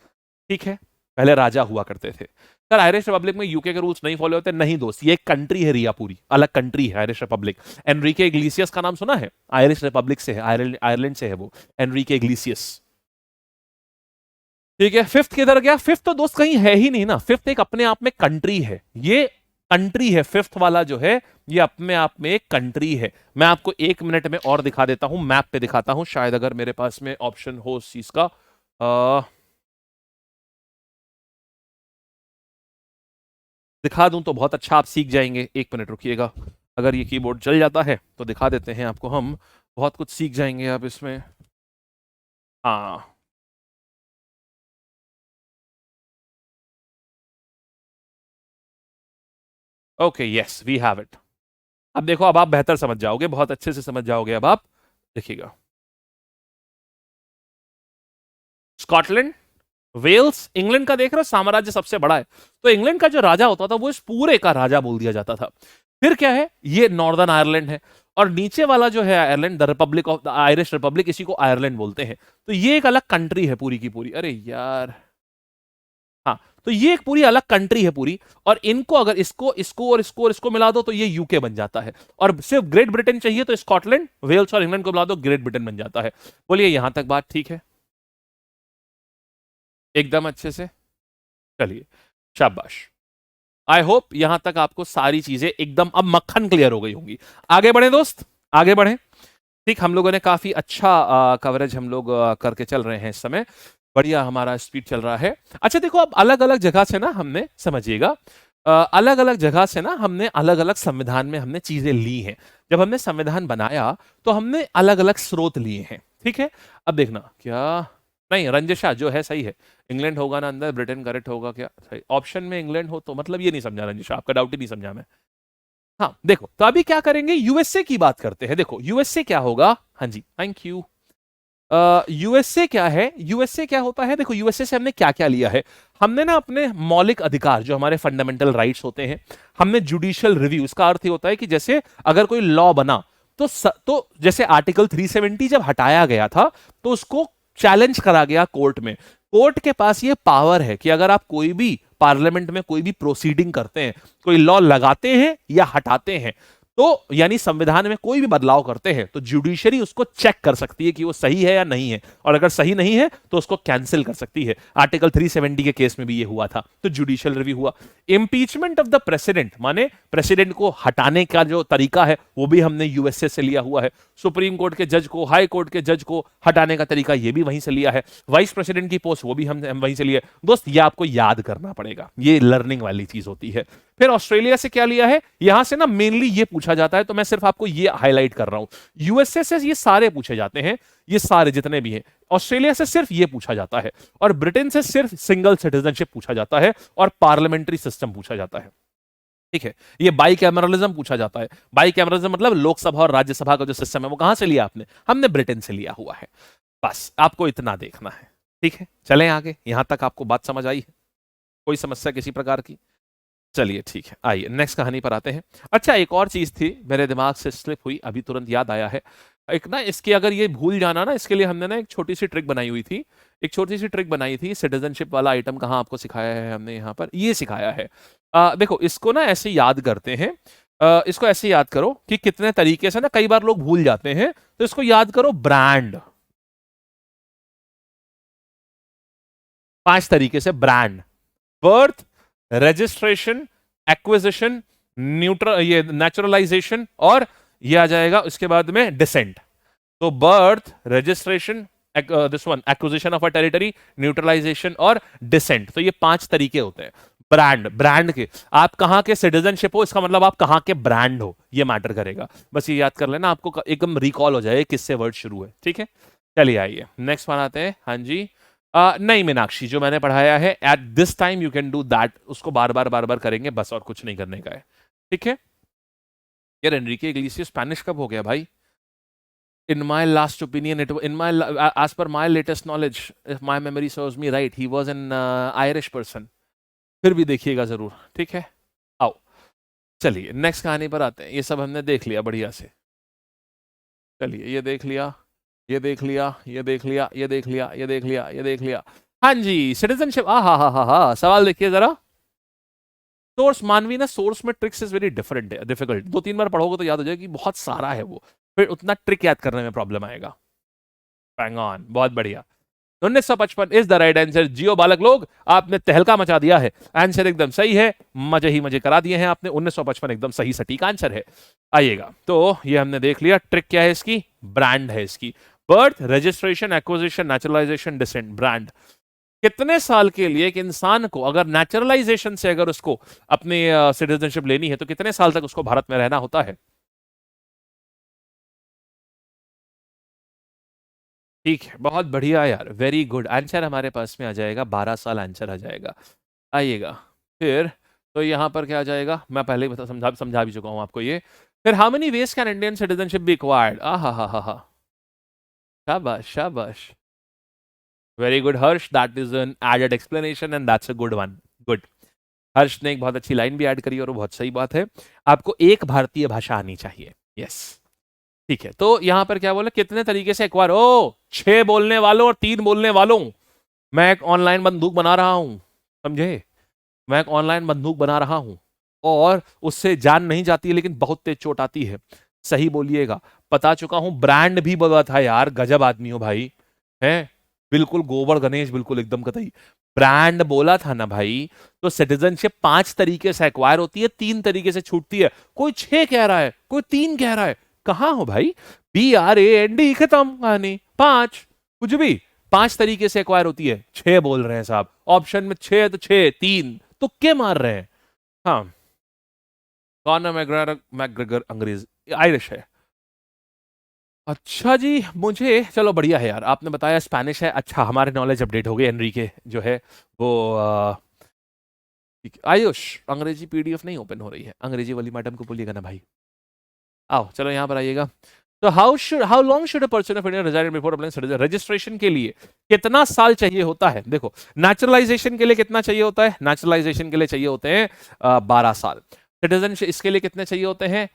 ठीक है, पहले राजा हुआ करते थे। सर आयरिश रिपब्लिक में यूके के रूल्स नहीं फॉलो होते? नहीं दोस्त, ये एक कंट्री है रिया, पूरी अलग कंट्री है आयरिश रिपब्लिक। एनरिके इग्लेसियस का नाम सुना है? आयरिश रिपब्लिक से है, आयरलैंड से है वो, एनरिके इग्लेसियस। ठीक है, फिफ्थ किधर गया? फिफ्थ तो दोस्त कहीं है ही नहीं ना, फिफ्थ एक अपने आप में कंट्री है, ये कंट्री है, फिफ्थ वाला जो है ये अपने आप में एक कंट्री है। मैं आपको 1 मिनट में और दिखा देता हूं, मैप पे दिखाता हूं, शायद अगर मेरे पास में ऑप्शन हो उस चीज का। दिखा दूं तो बहुत अच्छा, आप सीख जाएंगे। 1 मिनट रुकिएगा, अगर ये कीबोर्ड चल जाता है तो दिखा देते हैं आपको हम, बहुत कुछ सीख जाएंगे आप इसमें। हाँ, okay, yes we have it. अब देखो, अब आप बेहतर समझ जाओगे, बहुत अच्छे से समझ जाओगे अब आप, देखिएगा। स्कॉटलैंड, वेल्स, इंग्लैंड का देख रहे हो साम्राज्य सबसे बड़ा है। तो इंग्लैंड का जो राजा होता था वो इस पूरे का राजा बोल दिया जाता था। फिर क्या है, ये नॉर्दर्न आयरलैंड है, और नीचे वाला जो है Ireland, the Republic of the Irish Republic, इसी को आयरलैंड बोलते हैं। तो ये एक अलग कंट्री है पूरी की पूरी। अरे यार, हाँ, तो ये एक पूरी अलग कंट्री है पूरी। और इनको अगर इसको इसको और इसको और इसको मिला दो तो ये यूके बन जाता है। और सिर्फ ग्रेट ब्रिटेन चाहिए तो स्कॉटलैंड, वेल्स और इंग्लैंड को मिला दो, ग्रेट ब्रिटेन बन जाता है। बोलिए, यहां तक बात ठीक है? एकदम अच्छे से? चलिए, शाबाश। आई होप यहां तक आपको सारी चीजें एकदम अब मक्खन क्लियर हो गई होंगी। आगे बढ़े दोस्त, आगे बढ़े। ठीक, हम लोगों ने काफी अच्छा कवरेज हम लोग करके चल रहे हैं इस समय, बढ़िया हमारा स्पीड चल रहा है। अच्छा देखो, अब अलग अलग जगह से ना हमने, समझिएगा, अलग अलग जगह से ना हमने अलग अलग संविधान में हमने चीजें ली हैं। जब हमने संविधान बनाया तो हमने अलग अलग स्रोत लिए हैं। ठीक है, अब देखना क्या, नहीं रंजिशा जो है सही है, इंग्लैंड होगा ना अंदर, ब्रिटेन करेक्ट होगा क्या? सही ऑप्शन में इंग्लैंड हो तो मतलब ये नहीं समझा रंजिशा, आपका डाउट ही नहीं समझा मैं। हाँ देखो, तो अभी क्या करेंगे, यूएसए की बात करते हैं। देखो यूएसए क्या होगा, हाँ जी थैंक यू। यूएसए क्या है, यूएसए क्या होता है, देखो यूएसए से हमने क्या क्या लिया है। हमने ना अपने मौलिक अधिकार जो हमारे फंडामेंटल राइट्स होते हैं, हमने जुडिशियल रिव्यू, इसका अर्थ ये होता है कि जैसे अगर कोई लॉ बना तो जैसे आर्टिकल 370 जब हटाया गया था तो उसको चैलेंज करा गया कोर्ट में। कोर्ट के पास ये पावर है कि अगर आप कोई भी पार्लियामेंट में कोई भी प्रोसीडिंग करते हैं, कोई लॉ लगाते हैं या हटाते हैं, तो यानी संविधान में कोई भी बदलाव करते हैं तो जुडिशरी उसको चेक कर सकती है कि वो सही है या नहीं है, और अगर सही नहीं है तो उसको कैंसिल कर सकती है। आर्टिकल 370 के केस में भी ये हुआ था, तो जुडिशियल रिव्यू हुआ। इंपीचमेंट ऑफ द प्रेसिडेंट, माने प्रेसिडेंट को हटाने का जो तरीका है वो भी हमने यूएसए से लिया हुआ है। सुप्रीम कोर्ट के जज को, हाई कोर्ट के जज को हटाने का तरीका ये भी वहीं से लिया है। वाइस प्रेसिडेंट की पोस्ट वो भी हम वहीं से लिए। दोस्त ये आपको याद करना पड़ेगा, ये लर्निंग वाली चीज होती है। फिर ऑस्ट्रेलिया से क्या लिया है, यहां से ना मेनली ये पूछा जाता है, तो मैं सिर्फ आपको ये हाईलाइट कर रहा हूं। यूएसए से ये सारे पूछे जाते हैं, ये सारे जितने भी हैं। ऑस्ट्रेलिया से सिर्फ ये पूछा जाता है, और ब्रिटेन से सिर्फ सिंगल सिटीजनशिप पूछा जाता है, और पार्लियामेंट्री सिस्टम पूछा जाता है। ठीक है, ये बाई कैमरलिज्म पूछा जाता है। बाई कैमरलिज्म मतलब लोकसभा और राज्यसभा का जो सिस्टम है वो कहां से लिया आपने, हमने ब्रिटेन से लिया हुआ है। बस आपको इतना देखना है। ठीक है, चलें आगे, यहां तक आपको बात समझ आई है, कोई समस्या किसी प्रकार की? चलिए ठीक है, आइए नेक्स्ट कहानी पर आते हैं। अच्छा, एक और चीज थी मेरे दिमाग से स्लिप हुई, अभी तुरंत याद आया है। एक ना इसकी अगर ये भूल जाना ना, इसके लिए हमने ना एक छोटी सी ट्रिक बनाई हुई थी। एक छोटी सी ट्रिक बनाई थी, सिटीजनशिप वाला आइटम कहाँ आपको सिखाया है हमने, यहाँ पर ये सिखाया है। देखो इसको ना ऐसे याद करते हैं। इसको ऐसे याद करो कि कितने तरीके से ना, कई बार लोग भूल जाते हैं, तो इसको याद करो। ब्रांड, 5 तरीके से brand: birth, registration, acquisition, neutral, ये नेचुरलाइजेशन, और ये आ जाएगा उसके बाद में डिसेंट। तो birth, registration, this one acquisition of a territory, neutralization और डिसेंट, तो ये 5 तरीके होते हैं। ब्रांड, ब्रांड के आप कहां के सिटीजनशिप हो, इसका मतलब आप कहां के ब्रांड हो, ये मैटर करेगा। बस ये याद कर लेना, आपको एकदम रिकॉल हो जाए किससे वर्ड शुरू है। ठीक है, चलिए आइए नेक्स्ट वन आते हैं। हाँ जी, नहीं मीनाक्षी, जो मैंने पढ़ाया है at this time you can do that, उसको बार बार करेंगे बस, और कुछ नहीं करने का है। ठीक है यार, एनरिके इग्लेसियस स्पेनिश कब हो गया भाई? In my last opinion, it in my, as per my latest knowledge, if my memory serves me right, he was an Irish person। फिर भी देखिएगा जरूर। ठीक है, आओ चलिए नेक्स्ट कहानी पर आते हैं। ये सब हमने देख लिया बढ़िया से। चलिए, ये देख लिया, ये देख लिया, ये देख लिया, ये देख लिया, ये देख लिया, ये देख लिया। हाँ जी, सिटीजनशिप। हा, सवाल देखिए जरा। सोर्स, मानवी ना सोर्स में tricks is very different, difficult. 2-3 बार पढ़ोगे तो याद हो जाएगा कि बहुत सारा है वो, फिर उतना ट्रिक याद करने में प्रॉब्लम आएगा। बैंग ऑन, बहुत बढ़िया। 1955 इज द राइट आंसर। जियो बालक लोग, आपने तहलका मचा दिया है, आंसर एकदम सही है, मजे ही मजे करा दिए हैं आपने। 1955 एकदम सही सटीक आंसर है। आइएगा, तो ये हमने देख लिया, ट्रिक क्या है इसकी, ब्रांड है इसकी। Birth, registration, acquisition, naturalization, descent, brand. कितने साल के लिए एक इंसान को अगर नेचुरलाइजेशन से अगर उसको अपनी सिटीजनशिप लेनी है तो कितने साल तक उसको भारत में रहना होता है? ठीक है, बहुत बढ़िया यार, वेरी गुड आंसर हमारे पास में आ जाएगा, 12 साल आंसर आ जाएगा। आइएगा फिर, तो यहाँ पर क्या आ जाएगा, मैं पहले ही समझा भी चुका हूँ आपको ये। फिर how many ways can Indian citizenship be acquired? हा, शाबाश शाबाश, very good Harsh, that is an added explanation and that's a good one. Good, Harsh ने एक बहुत अच्छी लाइन भी ऐड करी और वो बहुत सही बात है। आपको एक भारतीय भाषा आनी चाहिए। यस, ठीक है, तो यहां पर क्या बोले, कितने तरीके से एक्वायर, ओ 6 बोलने वालों और 3 बोलने वालों, मैं एक ऑनलाइन बंदूक बना रहा हूं, समझे? मैं एक ऑनलाइन बंदूक बना रहा हूं, और उससे जान नहीं जाती है लेकिन बहुत तेज चोट आती है। सही बोलिएगा, बता चुका हूं, ब्रांड भी बोला था यार, गजब आदमी हो भाई, है बिल्कुल गोबर गणेश, बिल्कुल एकदम कतई ब्रांड बोला था ना भाई। तो सिटीजनशिप 5 तरीके से एक्वायर होती है, 3 तरीके से छूटती है। कोई 6 कह रहा है, कोई 3 कह रहा है, कहां हो भाई? BRAND, खत्म कहानी। 5, कुछ भी 5 तरीके से एक्वायर होती है, 6 बोल रहे हैं साहब, ऑप्शन में 6 है तो 6, 3 तुक्के मार रहे हैं। हाँ, कॉनर मैग्रेगर अंग्रेज, आयरिश है। अच्छा जी, मुझे चलो बढ़िया है यार, आपने बताया स्पेनिश है। अच्छा, हमारे नॉलेज अपडेट हो गई, एनरिके जो है वो आयुष, अंग्रेजी PDF नहीं ओपन हो रही है, अंग्रेजी वाली मैडम को बोलिएगा ना भाई। आओ चलो यहाँ पर आइएगा। तो how long should a person of Indian resident before applying citizen, registration के लिए कितना साल चाहिए होता है? देखो, नेचुरलाइजेशन के लिए कितना चाहिए होता है? नेचुरलाइजेशन के लिए चाहिए होते हैं 12 साल। सिटीजन इसके लिए कितने चाहिए होते हैं?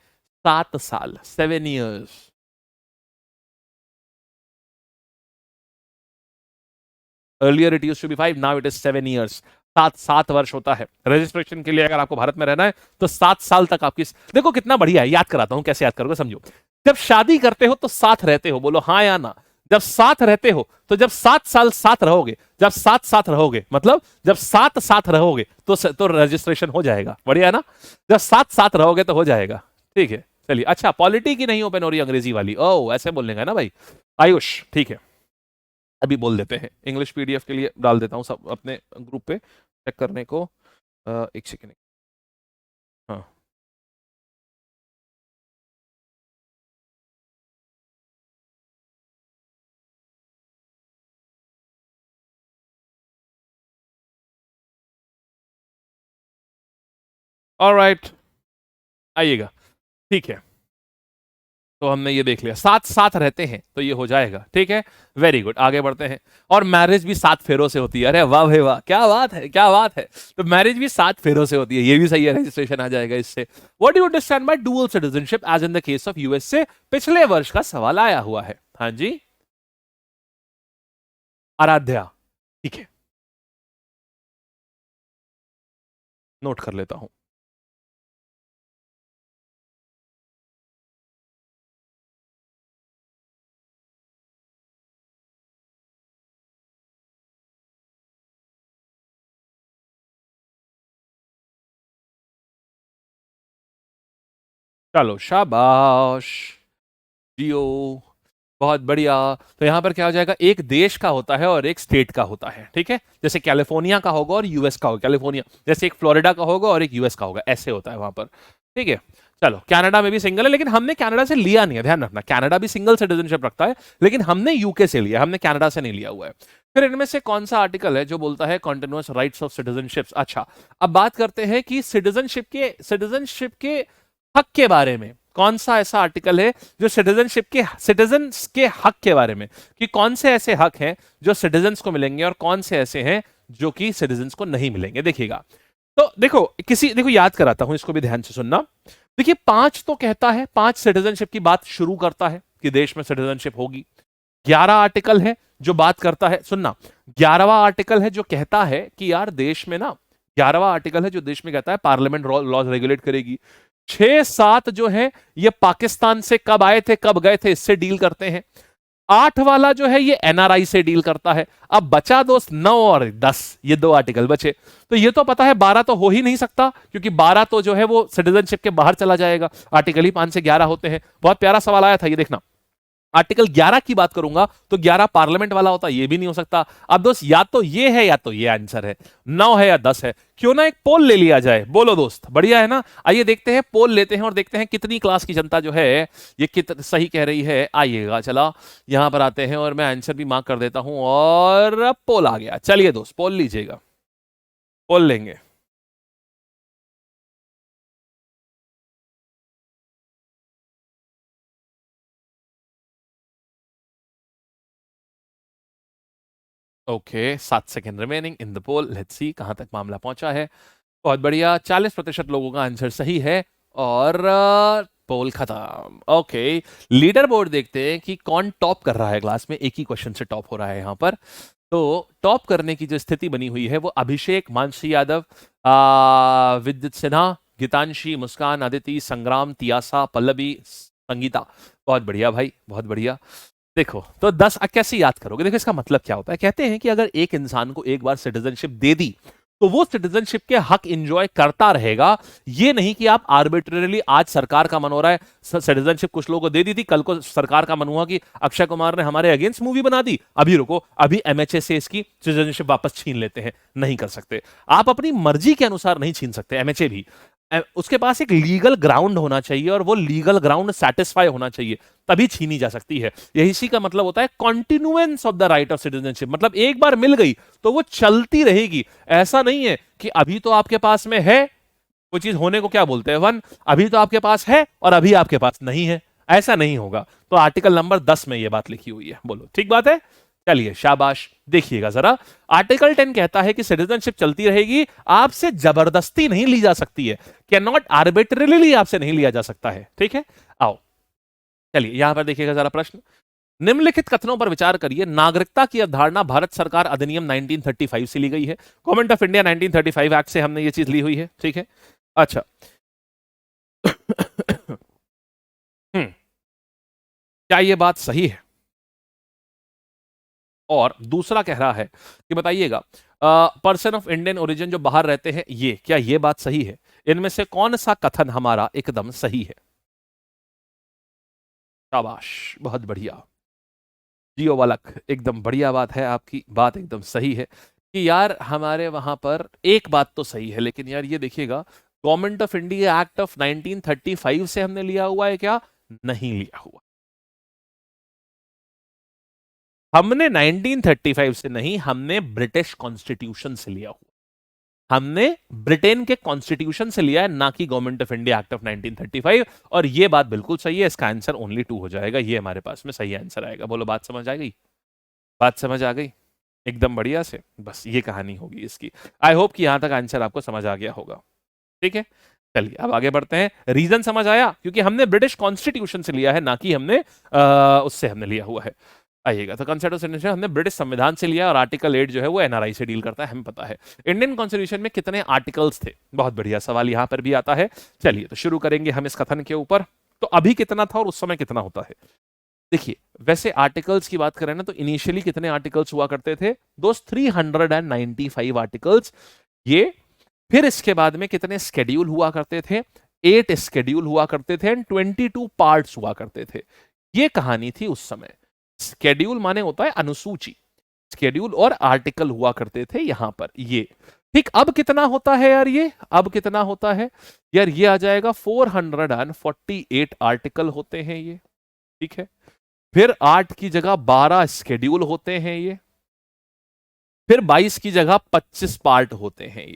7 साल, 7 years। Earlier it used to be 5, now it is 7 years। 7 वर्ष होता है रजिस्ट्रेशन के लिए। अगर आपको भारत में रहना है तो 7 साल तक आपकी, देखो कितना बढ़िया है, याद कराता हूं कैसे याद करोगे, समझो। जब शादी करते हो तो साथ रहते हो, बोलो हाँ या ना। जब साथ रहते हो तो जब 7 साल साथ रहोगे, जब साथ रहोगे मतलब जब साथ रहोगे तो रजिस्ट्रेशन हो जाएगा। बढ़िया है ना? जब साथ रहोगे तो हो जाएगा। ठीक है, चलिए। अच्छा, पॉलिटी की नहीं ओपन हो रही अंग्रेजी वाली, ओ ऐसे बोलने का ना भाई आयुष, ठीक है अभी बोल देते हैं। इंग्लिश पीडीएफ के लिए डाल देता हूँ सब अपने ग्रुप पे चेक करने को। एक सेकेंड। हाँ, ऑलराइट, आइएगा। ठीक है, तो हमने ये देख लिया, साथ साथ रहते हैं तो ये हो जाएगा। ठीक है, वेरी गुड, आगे बढ़ते हैं। और मैरिज भी 7 फेरों से होती है। अरे वाह भाई वाह, क्या बात है, क्या बात है। तो मैरिज भी 7 फेरों से होती है, ये भी सही है, रजिस्ट्रेशन आ जाएगा इससे। What do you understand by dual citizenship as in the case of USA? पिछले वर्ष का सवाल आया हुआ है। हाँ जी, आराध्या, ठीक है, नोट कर लेता हूं। चलो शाबाश, जियो, बहुत बढ़िया। तो यहां पर क्या हो जाएगा, एक देश का होता है और एक स्टेट का होता है। ठीक है, जैसे कैलिफोर्निया का होगा और यूएस का होगा, कैलिफोर्निया जैसे एक फ्लोरिडा का होगा और एक यूएस का होगा, ऐसे होता है वहां पर। ठीक है, चलो, कनाडा में भी सिंगल है, लेकिन हमने कनाडा से लिया नहीं है, ध्यान रखना। कनाडा भी सिंगल सिटीजनशिप रखता है, लेकिन हमने यूके से लिया, हमने कनाडा से नहीं लिया हुआ है। फिर इनमें से कौन सा आर्टिकल है जो बोलता है कॉन्टिन्यूअस राइट्स ऑफ सिटीजनशिप? अच्छा, अब बात करते हैं कि सिटीजनशिप के हक के बारे में कौन सा ऐसा आर्टिकल है जो सिटीजन्स के हक के बारे में, कि कौन से ऐसे हक हैं जो सिटीजन्स को मिलेंगे और कौन से ऐसे हैं जो कि सिटीजन्स को नहीं मिलेंगे। देखिएगा, तो देखो याद कराता हूं, इसको भी ध्यान से सुनना। देखिए, 5 तो कहता है, 5 सिटीजनशिप की बात शुरू करता है कि देश में सिटीजनशिप होगी। 11 आर्टिकल है जो बात करता है, सुनना, 11वां आर्टिकल है जो कहता है कि यार देश में ना, 11वां आर्टिकल है जो देश में कहता है पार्लियामेंट लॉज रेगुलेट करेगी। 6-7 जो है ये पाकिस्तान से कब आए थे कब गए थे इससे डील करते हैं। 8 वाला जो है ये एनआरआई से डील करता है। अब बचा दोस्त 9 और 10, ये 2 आर्टिकल बचे। तो ये तो पता है 12 तो हो ही नहीं सकता, क्योंकि 12 तो जो है वो सिटीजनशिप के बाहर चला जाएगा। आर्टिकल ही 5 से 11 होते हैं। बहुत प्यारा सवाल आया था, ये देखना। आर्टिकल 11 की बात करूंगा तो 11 पार्लियामेंट वाला होता, ये भी नहीं हो सकता। अब दोस्त या तो ये है या तो ये आंसर है, 9 है या 10 है। क्यों ना एक पोल ले लिया जाए, बोलो दोस्त, बढ़िया है ना? आइए देखते हैं, पोल लेते हैं और देखते हैं कितनी क्लास की जनता जो है ये सही कह रही है। आइएगा, चला यहां पर आते हैं और मैं आंसर भी मार्क कर देता हूं, और पोल आ गया। चलिए दोस्त, पोल लीजिएगा, पोल लेंगे। Okay, 7 second remaining in the poll, let's see कहां तक मामला पहुंचा है। बहुत बढ़िया, 40% लोगों का आंसर सही है और पोल खत्म। ओके, लीडर बोर्ड देखते हैं कि कौन टॉप कर रहा है क्लास में। एक ही क्वेश्चन से टॉप हो रहा है यहाँ पर। तो टॉप करने की जो स्थिति बनी हुई है वो अभिषेक, मानसी यादव, विद्युत सिन्हा, गीतांशी, मुस्कान, अदिति, संग्राम, तियासा, पल्लवी, संगीता। बहुत बढ़िया भाई, बहुत बढ़िया। देखो, तो 10 कैसे याद करोगे? देखो, इसका मतलब क्या होता है, कहते हैं कि अगर एक इंसान को एक बार सिटीजनशिप दे दी तो वो सिटीजनशिप के हक एंजॉय करता रहेगा। ये नहीं कि आप आर्बिट्रेरली, आज सरकार का मन हो रहा है सिटीजनशिप कुछ लोगों को दे दी थी, कल को सरकार का मन हुआ कि अक्षय कुमार ने हमारे अगेंस्ट मूवी बना दी, अभी रुको, अभी एमएचए से इसकी सिटीजनशिप वापस छीन लेते हैं। नहीं कर सकते, आप अपनी मर्जी के अनुसार नहीं छीन सकते। एमएचए भी, उसके पास एक लीगल ग्राउंड होना चाहिए और वो लीगल ग्राउंड सेटिस्फाई होना चाहिए, तभी छीनी जा सकती है। यही इसी का मतलब होता है continuance of the right of citizenship. मतलब एक बार मिल गई तो वो चलती रहेगी। ऐसा नहीं है कि अभी तो आपके पास में है, वो चीज होने को क्या बोलते हैं वन, अभी तो आपके पास है और अभी आपके पास नहीं है। ऐसा नहीं होगा। तो आर्टिकल नंबर 10 में ये बात लिखी हुई है, बोलो ठीक बात है? चलिए शाबाश। देखिएगा जरा, आर्टिकल 10 कहता है कि सिटीजनशिप चलती रहेगी, आपसे जबरदस्ती नहीं ली जा सकती है, कैन नॉट आर्बिट्रेरली आपसे नहीं लिया जा सकता है, ठीक है? आओ चलिए यहां पर देखिएगा जरा प्रश्न, निम्नलिखित कथनों पर विचार करिए। नागरिकता की अवधारणा भारत सरकार अधिनियम 1935 से ली गई है, गवर्नमेंट ऑफ इंडिया 1935 एक्ट से हमने ये चीज ली हुई है, ठीक है? अच्छा क्या ये बात सही है? और दूसरा कह रहा है कि बताइएगा, पर्सन ऑफ इंडियन ओरिजिन जो बाहर रहते हैं, ये क्या ये बात सही है? इनमें से कौन सा कथन हमारा एकदम सही है? शाबाश, बहुत बढ़िया। जियो वालक, एकदम बढ़िया बात है, आपकी बात एकदम सही है कि यार हमारे वहां पर एक बात तो सही है, लेकिन यार ये देखिएगा, government of India act of 1935 से हमने लिया हुआ है क्या? नहीं लिया हुआ। हमने 1935 से नहीं, हमने ब्रिटिश कॉन्स्टिट्यूशन से लिया हुआ। हमने ब्रिटेन के कॉन्स्टिट्यूशन से लिया है, ना कि government of India act of 1935। और ये बात बिल्कुल सही है, इसका आंसर ओनली 2 हो जाएगा, ये हमारे पास में सही आंसर आएगा। बोलो बात समझ आ गई? बात समझ आ गई एकदम बढ़िया से? बस ये कहानी होगी इसकी। आई होप कि यहां तक आंसर आपको समझ आ गया होगा, ठीक है? चलिए अब आगे बढ़ते हैं। रीजन समझ आया, क्योंकि हमने ब्रिटिश कॉन्स्टिट्यूशन से लिया है, ना कि हमने उससे हमने लिया हुआ है। आइएगा, तो कंसेप्ट ऑफ सिटीजनशिप हमने ब्रिटिश संविधान से लिया, और आर्टिकल 8 जो है वो एनआरआई से डील करता है, हमें पता है। इंडियन कॉन्स्टिट्यूशन में कितने आर्टिकल्स थे? बहुत बढ़िया सवाल यहां पर भी आता है। चलिए तो शुरू करेंगे हम इस कथन के ऊपर। तो अभी कितना था और उस समय कितना होता है? देखिए, वैसे आर्टिकल्स की बात करें ना, तो इनिशियली कितने आर्टिकल्स हुआ करते थे दोस्त? 395 आर्टिकल्स। ये फिर इसके बाद में कितने स्केड्यूल हुआ करते थे? 8 स्केड्यूल हुआ करते थे, एंड 22 पार्ट्स हुआ करते थे। ये कहानी थी उस समय। स्केड्यूल माने होता है अनुसूची, स्केड्यूल और आर्टिकल हुआ करते थे यहां पर ये। ठीक, अब कितना होता है यार ये? अब कितना होता है यार? ये आ जाएगा 448 आर्टिकल होते हैं ये, ठीक है? फिर 8 की जगह 12 स्केड्यूल होते हैं ये, फिर 22 की जगह 25 पार्ट होते हैं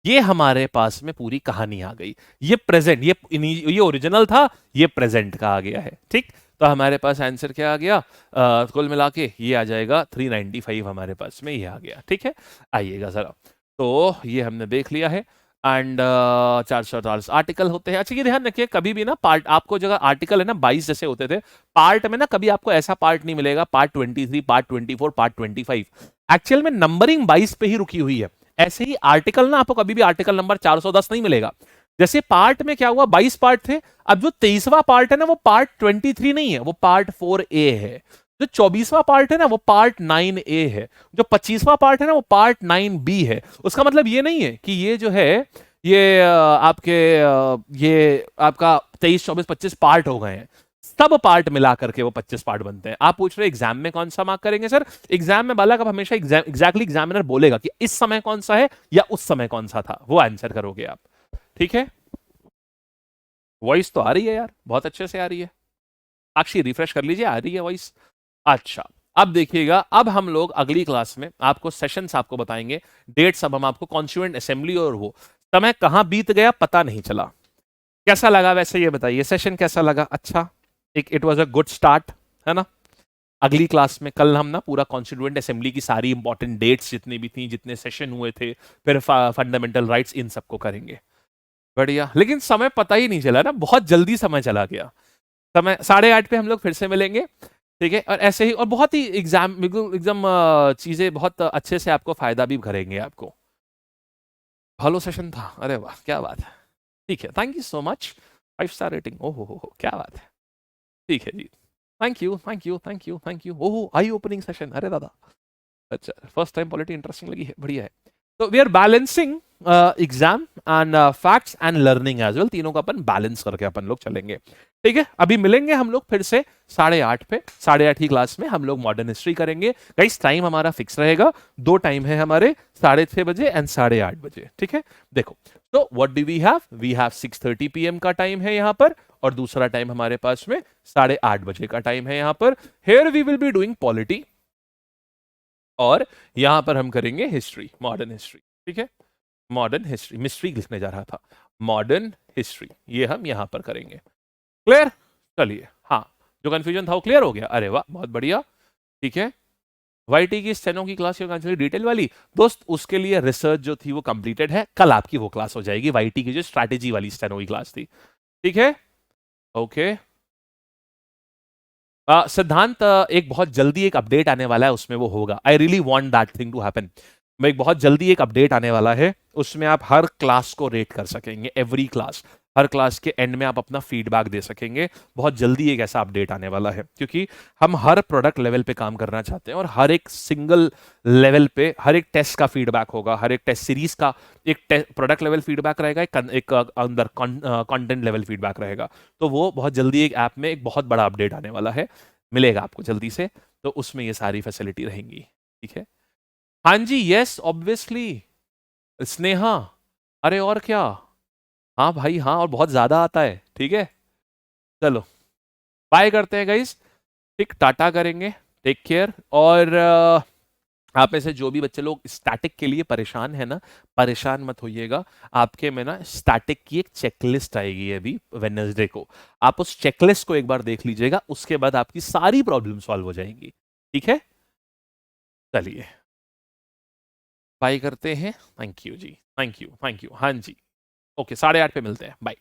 ये हमारे पास में पूरी कहानी आ गई। ये प्रेजेंट, ये ओरिजिनल था, ये प्रेजेंट का आ गया है, ठीक? तो हमारे पास आंसर क्या आ गया? कुल मिला के ये आ जाएगा 395, हमारे पास में ये आ गया, ठीक है? आइएगा जरा, तो ये हमने देख लिया है। एंड 448 आर्टिकल होते हैं। अच्छा ये ध्यान रखिए, कभी भी ना पार्ट, आपको जगह आर्टिकल है ना 22 जैसे होते थे, पार्ट में ना कभी आपको ऐसा पार्ट नहीं मिलेगा पार्ट 23, पार्ट 24, पार्ट 25। एक्चुअल में नंबरिंग 22 पे ही रुकी हुई है। ऐसे ही आर्टिकल ना आपको कभी भी आर्टिकल नंबर 410 नहीं मिलेगा। जैसे पार्ट में क्या हुआ, 22 पार्ट थे, अब जो 23वां पार्ट है ना वो पार्ट 23 नहीं है, वो पार्ट 4A है। जो 24वां पार्ट है ना वो पार्ट 9A है। जो 25वां पार्ट है ना वो पार्ट 9B है। उसका मतलब ये नहीं है कि ये जो है ये ये आपका 23, 24, 25 पार्ट हो गए हैं। सब पार्ट मिला करके वो 25 पार्ट बनते हैं। आप पूछ रहे एग्जाम में कौन सा मार्क करेंगे? सर एग्जाम में बालक अब हमेशा एग्जैक्टली एग्जामिनर बोलेगा कि इस समय कौन सा है या उस समय कौन सा था, वो आंसर करोगे आप, ठीक है? वॉइस तो आ रही है यार, बहुत अच्छे से आ रही है। साक्षी रिफ्रेश कर लीजिए, आ रही है वॉइस? अच्छा, अब देखिएगा, अब हम लोग अगली क्लास में आपको सेशंस आपको बताएंगे, डेट्स अब हम आपको कॉन्स्टिट्यूएंट असेंबली, और वो समय कहां बीत गया पता नहीं चला। कैसा लगा वैसे ये बताइए, सेशन कैसा लगा? अच्छा, एक it was a good start, है ना? अगली क्लास में कल हम ना पूरा कॉन्स्टिट्यूएंट असेंबली की सारी इंपॉर्टेंट डेट्स जितनी भी थी, जितने सेशन हुए थे, फिर फंडामेंटल राइट्स, इन सबको करेंगे। बढ़िया, लेकिन समय पता ही नहीं चला ना, बहुत जल्दी समय चला गया। समय 8:30 पे हम लोग फिर से मिलेंगे, ठीक है? और ऐसे ही और बहुत ही एकदम चीजें बहुत अच्छे से आपको फायदा भी करेंगे आपको। हेलो सेशन था, अरे वाह क्या बात है, ठीक है, thank you so much. 5 star rating, ओहो हो क्या बात है, ठीक है जी, thank you thank you thank you thank you. ओहो आई ओपनिंग सेशन, अरे दादा, अच्छा फर्स्ट टाइम पॉलिटी इंटरेस्टिंग लगी है, बढ़िया है। तो we are balancing exam and facts and learning as well, तीनों का अपन बैलेंस करके अपन लोग चलेंगे, ठीक है? अभी मिलेंगे हम लोग फिर से 8:30 पे, 8:30 की क्लास में हम लोग मॉडर्न हिस्ट्री करेंगे। गाइस टाइम हमारा फिक्स रहेगा, 2 टाइम है हमारे, 6:30 बजे एंड 8:30 बजे, ठीक है? देखो, तो what do we have 6:30 PM का टाइम है यहाँ पर, और दूसरा टाइम हमारे पास में 8:30 बजे का टाइम है यहाँ पर। Here we will be doing polity, और यहां पर हम करेंगे हिस्ट्री, मॉडर्न हिस्ट्री, ठीक है? मॉडर्न हिस्ट्री, मिस्ट्री लिखने जा रहा था, मॉडर्न हिस्ट्री, ये हम यहां पर करेंगे। क्लियर? चलिए, हाँ, जो कंफ्यूजन था वो क्लियर हो गया। अरे वाह, बहुत बढ़िया। ठीक है, वाईटी की स्टेनो की क्लास चली डिटेल वाली दोस्त, उसके लिए रिसर्च जो थी वो कंप्लीटेड है, कल आपकी वो क्लास हो जाएगी, वाईटी की जो स्ट्रैटेजी वाली स्टेनो की क्लास थी। ठीक है, ओके। सिद्धांत, एक बहुत जल्दी एक अपडेट आने वाला है, उसमें वो होगा। I really want that thing to happen. मैं एक बहुत जल्दी एक अपडेट आने वाला है, उसमें आप हर क्लास को रेट कर सकेंगे, एवरी क्लास। हर क्लास के एंड में आप अपना फीडबैक दे सकेंगे। बहुत जल्दी एक ऐसा अपडेट आने वाला है, क्योंकि हम हर प्रोडक्ट लेवल पे काम करना चाहते हैं, और हर एक सिंगल लेवल पे हर एक टेस्ट का फीडबैक होगा, हर एक टेस्ट सीरीज का एक प्रोडक्ट लेवल फीडबैक रहेगा, एक अंदर कंटेंट लेवल फीडबैक रहेगा। तो वो बहुत जल्दी एक ऐप में एक बहुत बड़ा अपडेट आने वाला है, मिलेगा आपको जल्दी से। तो उसमें ये सारी फैसिलिटी रहेंगी। ठीक है, हाँ जी, यस ऑब्वियसली। स्नेहा, अरे और क्या, हाँ भाई हाँ, और बहुत ज्यादा आता है। ठीक है, चलो बाय करते हैं गाइस। ठीक, टाटा करेंगे। Take care. और आप में से जो भी बच्चे लोग स्टैटिक के लिए परेशान है ना, परेशान मत होइएगा। आपके में ना स्टैटिक की एक चेकलिस्ट आएगी अभी वेडनेसडे को, आप उस चेकलिस्ट को एक बार देख लीजिएगा, उसके बाद आपकी सारी प्रॉब्लम सॉल्व हो जाएंगी। ठीक है, चलिए बाय करते हैं। थैंक यू जी, थैंक यू, थैंक यू। हाँ जी, ओके, 8:30 पे मिलते हैं, बाय।